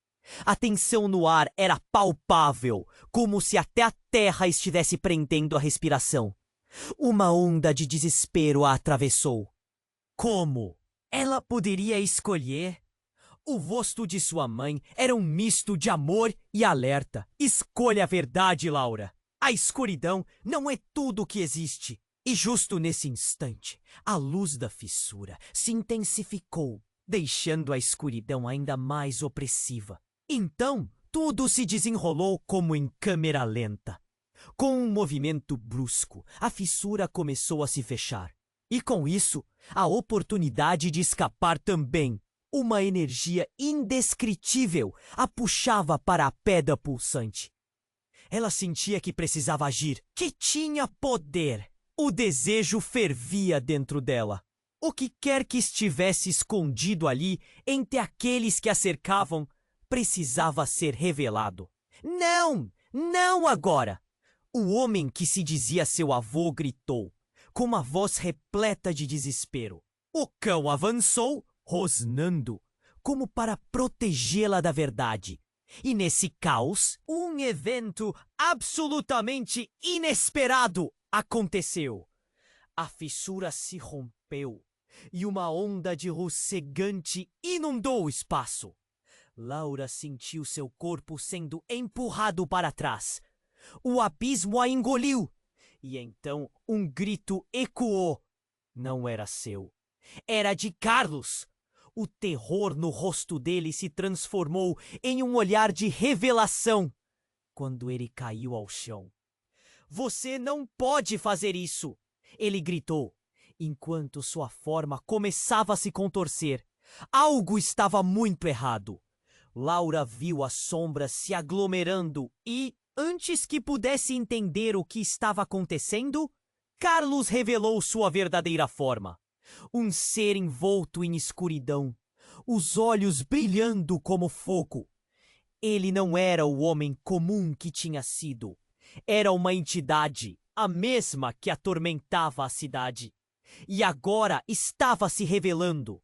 A tensão no ar era palpável, como se até a terra estivesse prendendo a respiração. Uma onda de desespero a atravessou. Como? Ela poderia escolher? O rosto de sua mãe era um misto de amor e alerta. "Escolha a verdade, Laura. A escuridão não é tudo o que existe." E justo nesse instante, a luz da fissura se intensificou, deixando a escuridão ainda mais opressiva. Então, tudo se desenrolou como em câmera lenta. Com um movimento brusco, a fissura começou a se fechar. E com isso, a oportunidade de escapar também. Uma energia indescritível a puxava para a pedra pulsante. Ela sentia que precisava agir, que tinha poder. O desejo fervia dentro dela. O que quer que estivesse escondido ali, entre aqueles que a cercavam, precisava ser revelado. "Não! Não agora!" O homem que se dizia seu avô gritou, com uma voz repleta de desespero. O cão avançou, rosnando, como para protegê-la da verdade. E nesse caos, um evento absolutamente inesperado aconteceu. A fissura se rompeu e uma onda de luz cegante inundou o espaço. Laura sentiu seu corpo sendo empurrado para trás. O abismo a engoliu. E então um grito ecoou. Não era seu. Era de Carlos. O terror no rosto dele se transformou em um olhar de revelação quando ele caiu ao chão. "Você não pode fazer isso!" ele gritou, enquanto sua forma começava a se contorcer. Algo estava muito errado. Laura viu as sombras se aglomerando e, antes que pudesse entender o que estava acontecendo, Carlos revelou sua verdadeira forma. Um ser envolto em escuridão, os olhos brilhando como fogo. Ele não era o homem comum que tinha sido. Era uma entidade, a mesma que atormentava a cidade. E agora estava se revelando.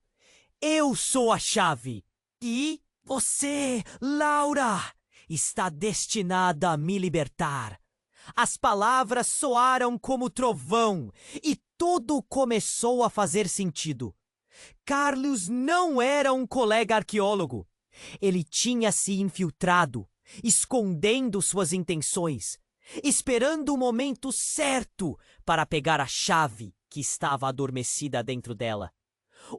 "Eu sou a chave. E você, Laura, está destinada a me libertar." As palavras soaram como trovão e tudo começou a fazer sentido. Carlos não era um colega arqueólogo. Ele tinha se infiltrado, escondendo suas intenções, esperando o momento certo para pegar a chave que estava adormecida dentro dela.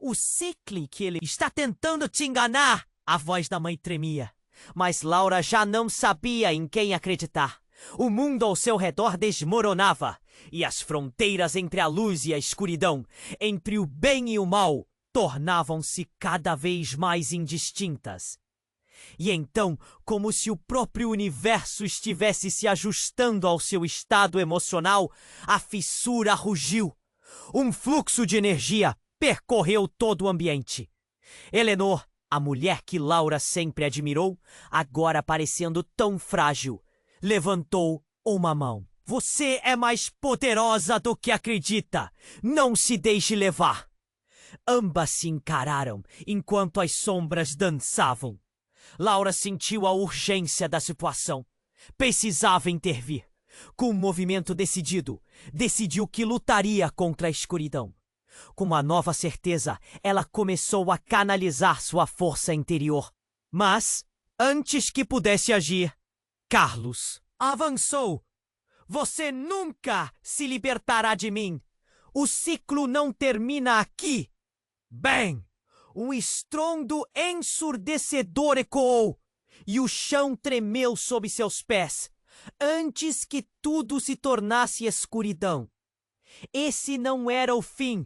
"O cicle que ele está tentando te enganar!" A voz da mãe tremia, mas Laura já não sabia em quem acreditar. O mundo ao seu redor desmoronava, e as fronteiras entre a luz e a escuridão, entre o bem e o mal, tornavam-se cada vez mais indistintas. E então, como se o próprio universo estivesse se ajustando ao seu estado emocional, a fissura rugiu. Um fluxo de energia percorreu todo o ambiente. Eleanor, a mulher que Laura sempre admirou, agora parecendo tão frágil, levantou uma mão. "Você é mais poderosa do que acredita. Não se deixe levar." Ambas se encararam enquanto as sombras dançavam. Laura sentiu a urgência da situação. Precisava intervir. Com um movimento decidido, decidiu que lutaria contra a escuridão. Com uma nova certeza, ela começou a canalizar sua força interior. Mas, antes que pudesse agir, Carlos avançou. Você nunca se libertará de mim! O ciclo não termina aqui! Bem! Um estrondo ensurdecedor ecoou, e o chão tremeu sob seus pés, antes que tudo se tornasse escuridão. Esse não era o fim,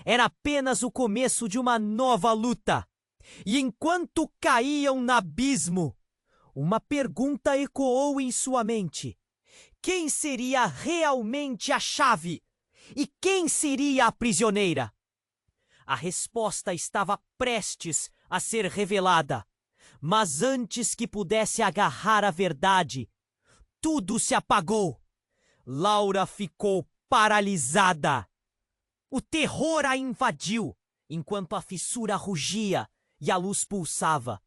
era apenas o começo de uma nova luta. E enquanto caíam no abismo, uma pergunta ecoou em sua mente. Quem seria realmente a chave? E quem seria a prisioneira? A resposta estava prestes a ser revelada, mas antes que pudesse agarrar a verdade, tudo se apagou. Laura ficou paralisada. O terror a invadiu, enquanto a fissura rugia e a luz pulsava,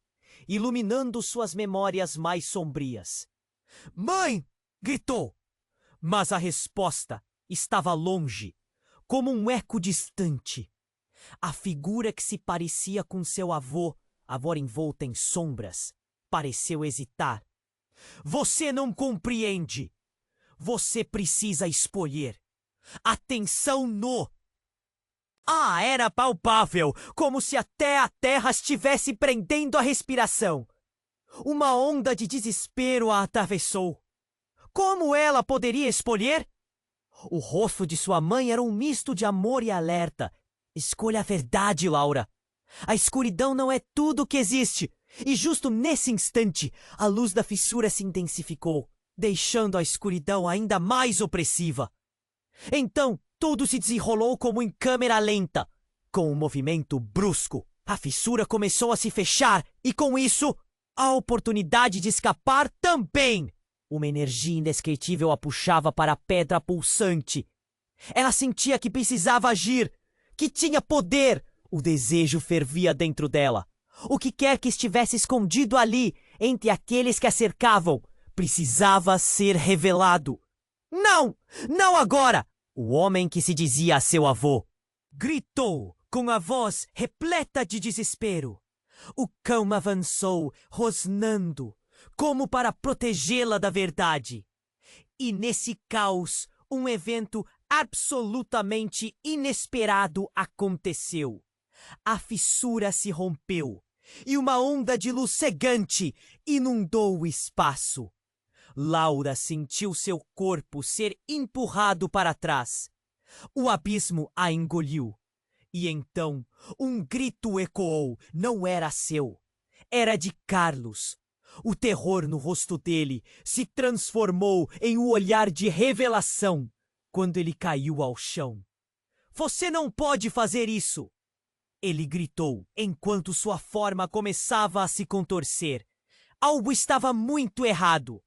iluminando suas memórias mais sombrias. "Mãe!" gritou, mas a resposta estava longe, como um eco distante. A figura que se parecia com seu avô, agora envolta em sombras, pareceu hesitar. "Você não compreende. Você precisa escolher. Atenção no..." Era palpável, como se até a terra estivesse prendendo a respiração. Uma onda de desespero a atravessou. Como ela poderia escolher? O rosto de sua mãe era um misto de amor e alerta. "Escolha a verdade, Laura. A escuridão não é tudo o que existe." E justo nesse instante, a luz da fissura se intensificou, deixando a escuridão ainda mais opressiva. Então, tudo se desenrolou como em câmera lenta. Com um movimento brusco, a fissura começou a se fechar e, com isso, a oportunidade de escapar também. Uma energia indescritível a puxava para a pedra pulsante. Ela sentia que precisava agir, que tinha poder. O desejo fervia dentro dela. O que quer que estivesse escondido ali, entre aqueles que a cercavam, precisava ser revelado. "Não! Não agora!" O homem que se dizia seu avô gritou com a voz repleta de desespero. O cão avançou, rosnando, como para protegê-la da verdade. E nesse caos, um evento absolutamente inesperado aconteceu. A fissura se rompeu e uma onda de luz cegante inundou o espaço. Laura sentiu seu corpo ser empurrado para trás. O abismo a engoliu. E então, um grito ecoou. Não era seu. Era de Carlos. O terror no rosto dele se transformou em um olhar de revelação quando ele caiu ao chão. "Você não pode fazer isso!" Ele gritou, enquanto sua forma começava a se contorcer. Algo estava muito errado.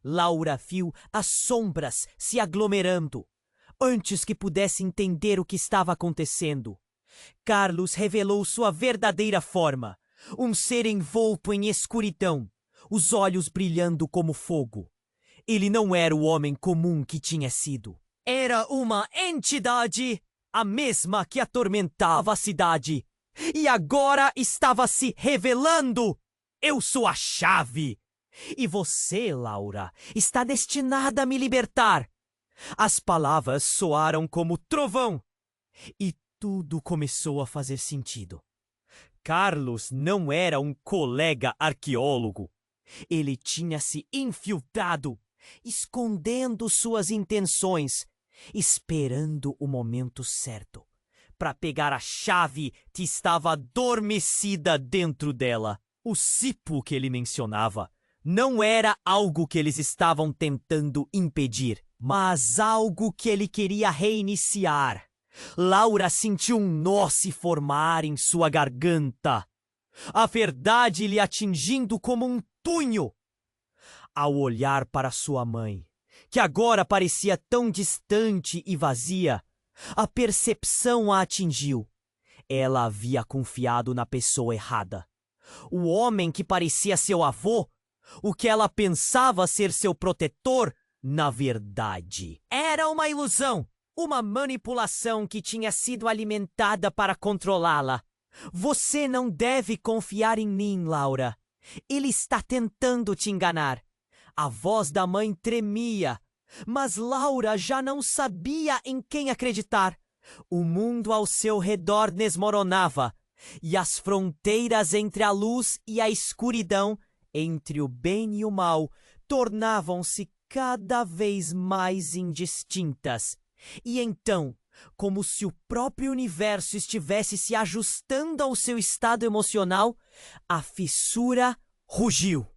Laura viu as sombras se aglomerando. Antes que pudesse entender o que estava acontecendo, Carlos revelou sua verdadeira forma. Um ser envolto em escuridão, os olhos brilhando como fogo. Ele não era o homem comum que tinha sido. Era uma entidade, a mesma que atormentava a cidade. E agora estava se revelando. "Eu sou a chave. E você, Laura, está destinada a me libertar." As palavras soaram como trovão. E tudo começou a fazer sentido. Carlos não era um colega arqueólogo. Ele tinha se infiltrado, escondendo suas intenções, esperando o momento certo para pegar a chave que estava adormecida dentro dela. O cipo que ele mencionava não era algo que eles estavam tentando impedir, mas algo que ele queria reiniciar. Laura sentiu um nó se formar em sua garganta, a verdade lhe atingindo como um punho. Ao olhar para sua mãe, que agora parecia tão distante e vazia, a percepção a atingiu. Ela havia confiado na pessoa errada. O homem que parecia seu avô, o que ela pensava ser seu protetor, na verdade, era uma ilusão, uma manipulação que tinha sido alimentada para controlá-la. "Você não deve confiar em mim, Laura. Ele está tentando te enganar." A voz da mãe tremia, Mas Laura já não sabia em quem acreditar. O mundo ao seu redor desmoronava, e as fronteiras entre a luz e a escuridão, entre o bem e o mal, tornavam-se cada vez mais indistintas. E então, como se o próprio universo estivesse se ajustando ao seu estado emocional, a fissura rugiu.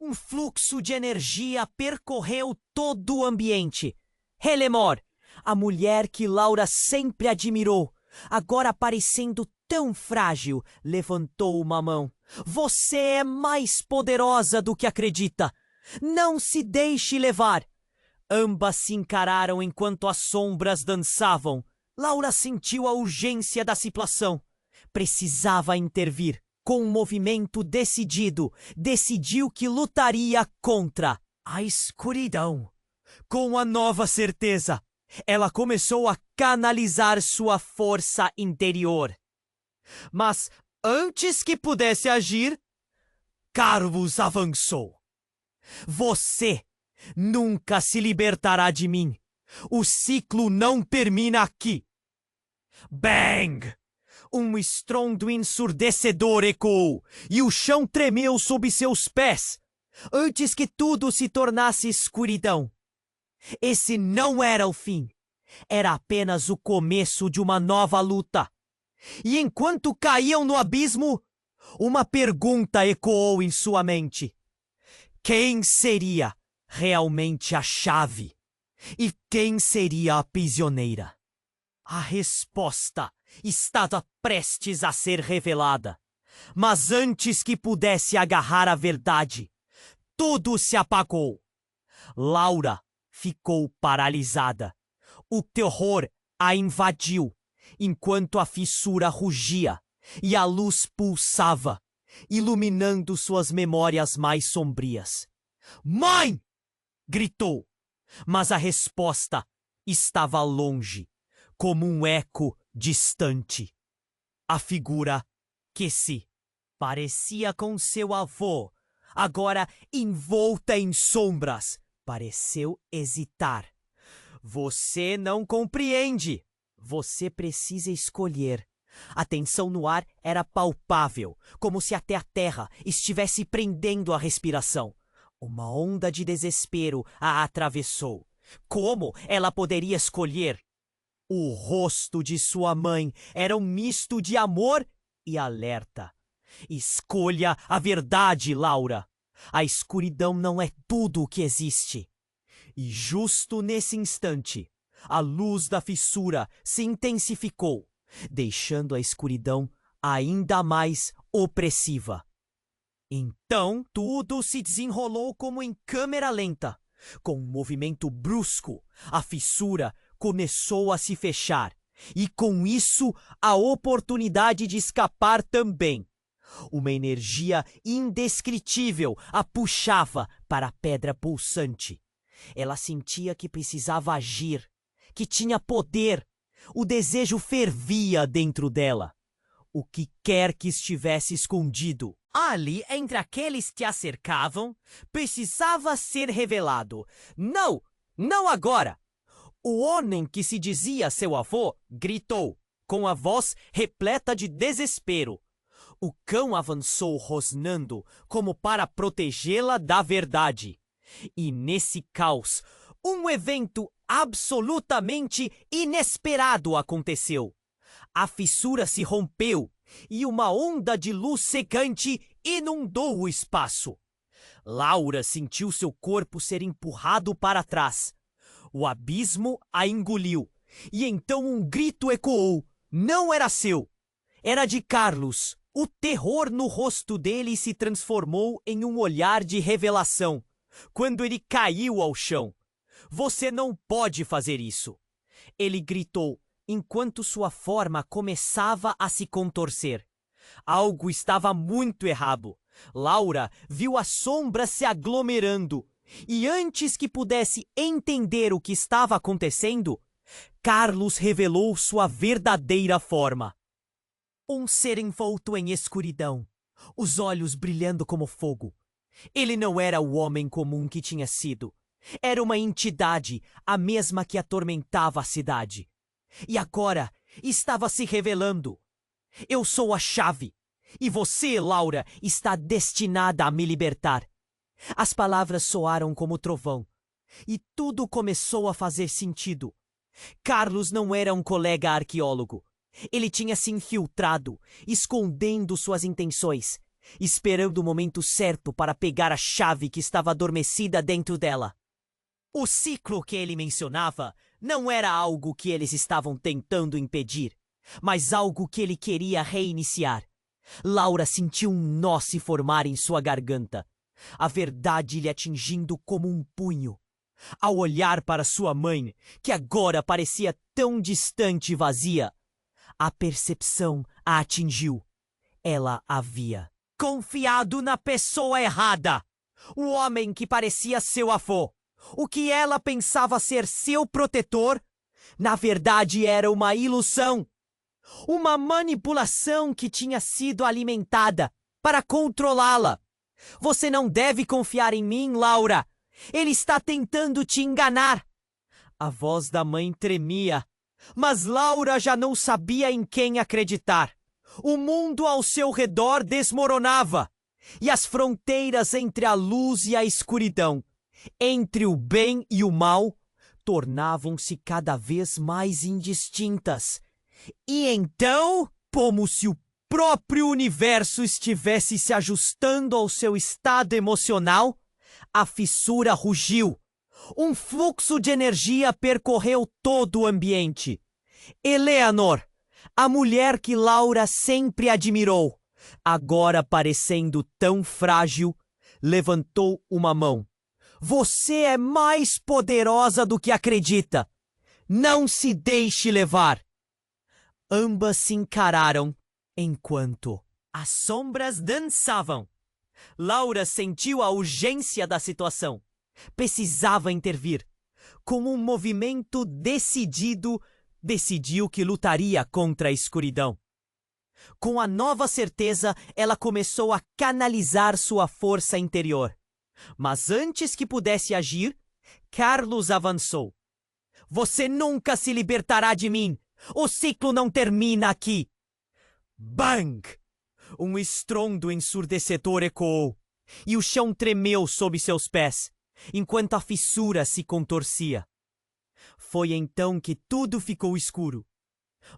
Um fluxo de energia percorreu todo o ambiente. Helemor, a mulher que Laura sempre admirou, agora parecendo tão frágil, levantou uma mão. Você é mais poderosa do que acredita. Não se deixe levar. Ambas se encararam enquanto as sombras dançavam. Laura sentiu a urgência da situação. Precisava intervir. Com um movimento decidido, decidiu que lutaria contra a escuridão. Com a nova certeza, ela começou a canalizar sua força interior. Mas antes que pudesse agir, Carlos avançou. Você nunca se libertará de mim. O ciclo não termina aqui. Bang! Um estrondo ensurdecedor ecoou, e o chão tremeu sob seus pés, antes que tudo se tornasse escuridão. Esse não era o fim. Era apenas o começo de uma nova luta. E enquanto caíam no abismo, uma pergunta ecoou em sua mente. Quem seria realmente a chave? E quem seria a prisioneira? A resposta estava prestes a ser revelada. Mas antes que pudesse agarrar a verdade, tudo se apagou. Laura ficou paralisada. O terror a invadiu, enquanto a fissura rugia e a luz pulsava, iluminando suas memórias mais sombrias. Mãe! Gritou, mas a resposta estava longe, como um eco distante. A figura que se parecia com seu avô, agora envolta em sombras, pareceu hesitar. Você não compreende. Você precisa escolher. A tensão no ar era palpável, como se até a terra estivesse prendendo a respiração. Uma onda de desespero a atravessou. Como ela poderia escolher? O rosto de sua mãe era um misto de amor e alerta. Escolha a verdade, Laura. A escuridão não é tudo o que existe. E justo nesse instante, a luz da fissura se intensificou, deixando a escuridão ainda mais opressiva. Então tudo se desenrolou como em câmera lenta. Com um movimento brusco, a fissura começou a se fechar, e com isso a oportunidade de escapar também. Uma energia indescritível a puxava para a pedra pulsante. Ela sentia que precisava agir, que tinha poder. O desejo fervia dentro dela. O que quer que estivesse escondido ali entre aqueles que a cercavam, precisava ser revelado. Não, não agora! O homem que se dizia seu avô gritou, com a voz repleta de desespero. O cão avançou rosnando, como para protegê-la da verdade. E nesse caos, um evento absolutamente inesperado aconteceu. A fissura se rompeu e uma onda de luz secante inundou o espaço. Laura sentiu seu corpo ser empurrado para trás. O abismo a engoliu, e então um grito ecoou. Não era seu, era de Carlos. O terror no rosto dele se transformou em um olhar de revelação, quando ele caiu ao chão. Você não pode fazer isso, ele gritou, enquanto sua forma começava a se contorcer. Algo estava muito errado. Laura viu as sombras se aglomerando, e antes que pudesse entender o que estava acontecendo, Carlos revelou sua verdadeira forma. Um ser envolto em escuridão, os olhos brilhando como fogo. Ele não era o homem comum que tinha sido. Era uma entidade, a mesma que atormentava a cidade. E agora estava se revelando. Eu sou a chave. E você, Laura, está destinada a me libertar. As palavras soaram como trovão. E tudo começou a fazer sentido. Carlos não era um colega arqueólogo. Ele tinha se infiltrado, escondendo suas intenções, esperando o momento certo para pegar a chave que estava adormecida dentro dela. O ciclo que ele mencionava não era algo que eles estavam tentando impedir, mas algo que ele queria reiniciar. Laura sentiu um nó se formar em sua garganta, a verdade lhe atingindo como um punho. Ao olhar para sua mãe, que agora parecia tão distante e vazia, a percepção a atingiu. Ela havia confiado na pessoa errada. O homem que parecia seu avô, o que ela pensava ser seu protetor, na verdade era uma ilusão. Uma manipulação que tinha sido alimentada para controlá-la. Você não deve confiar em mim, Laura. Ele está tentando te enganar. A voz da mãe tremia, mas Laura já não sabia em quem acreditar. O mundo ao seu redor desmoronava, e as fronteiras entre a luz e a escuridão, entre o bem e o mal, tornavam-se cada vez mais indistintas. E então, como se o próprio universo estivesse se ajustando ao seu estado emocional, a fissura rugiu. Um fluxo de energia percorreu todo o ambiente. Eleanor, a mulher que Laura sempre admirou, agora parecendo tão frágil, levantou uma mão. Você é mais poderosa do que acredita. Não se deixe levar. Ambas se encararam enquanto as sombras dançavam. Laura sentiu a urgência da situação. Precisava intervir. Com um movimento decidido, decidiu que lutaria contra a escuridão. Com a nova certeza, ela começou a canalizar sua força interior. Mas antes que pudesse agir, Carlos avançou. Você nunca se libertará de mim! O ciclo não termina aqui! Bang! Um estrondo ensurdecedor ecoou, e o chão tremeu sob seus pés, enquanto a fissura se contorcia. Foi então que tudo ficou escuro.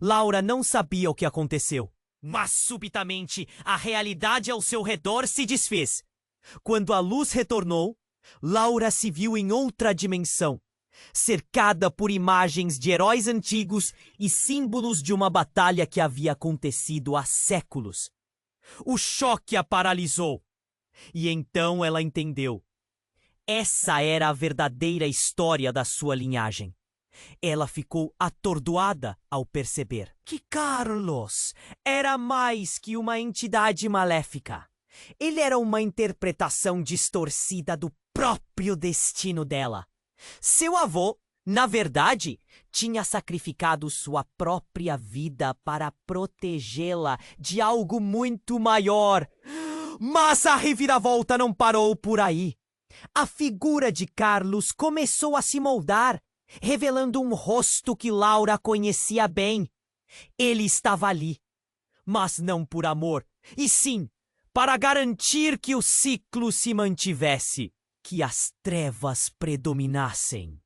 Laura não sabia o que aconteceu, mas subitamente a realidade ao seu redor se desfez. Quando a luz retornou, Laura se viu em outra dimensão, cercada por imagens de heróis antigos e símbolos de uma batalha que havia acontecido há séculos. O choque a paralisou. E então ela entendeu. Essa era a verdadeira história da sua linhagem. Ela ficou atordoada ao perceber que Carlos era mais que uma entidade maléfica. Ele era uma interpretação distorcida do próprio destino dela. Seu avô, na verdade, tinha sacrificado sua própria vida para protegê-la de algo muito maior. Mas a reviravolta não parou por aí. A figura de Carlos começou a se moldar, revelando um rosto que Laura conhecia bem. Ele estava ali, mas não por amor, e sim para garantir que o ciclo se mantivesse, que as trevas predominassem.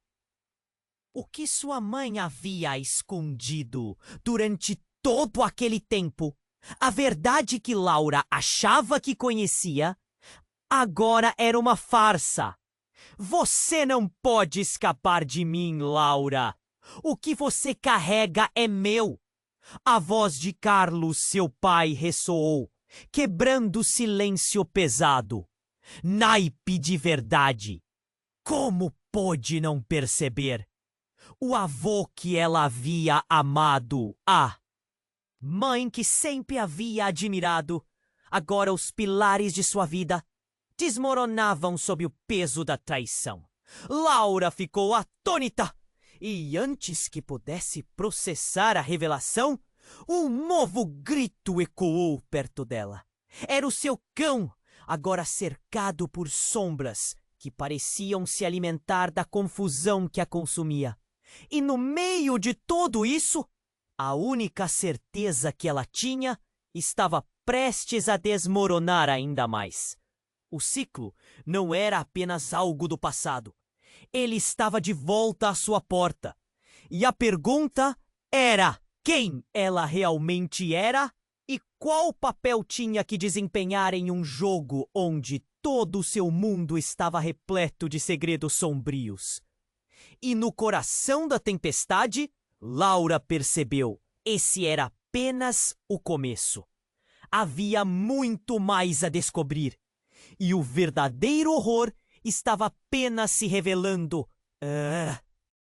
O que sua mãe havia escondido durante todo aquele tempo, a verdade que Laura achava que conhecia, agora era uma farsa. Você não pode escapar de mim, Laura. O que você carrega é meu. A voz de Carlos, seu pai, ressoou, quebrando o silêncio pesado. Naipe de verdade. Como pôde não perceber? O avô que ela havia amado, a mãe que sempre havia admirado, agora os pilares de sua vida desmoronavam sob o peso da traição. Laura ficou atônita e, antes que pudesse processar a revelação, um novo grito ecoou perto dela. Era o seu cão, agora cercado por sombras, que pareciam se alimentar da confusão que a consumia. E no meio de tudo isso, a única certeza que ela tinha estava prestes a desmoronar ainda mais. O ciclo não era apenas algo do passado. Ele estava de volta à sua porta. E a pergunta era quem ela realmente era e qual papel tinha que desempenhar em um jogo onde todo o seu mundo estava repleto de segredos sombrios. E no coração da tempestade, Laura percebeu: esse era apenas o começo. Havia muito mais a descobrir. E o verdadeiro horror estava apenas se revelando.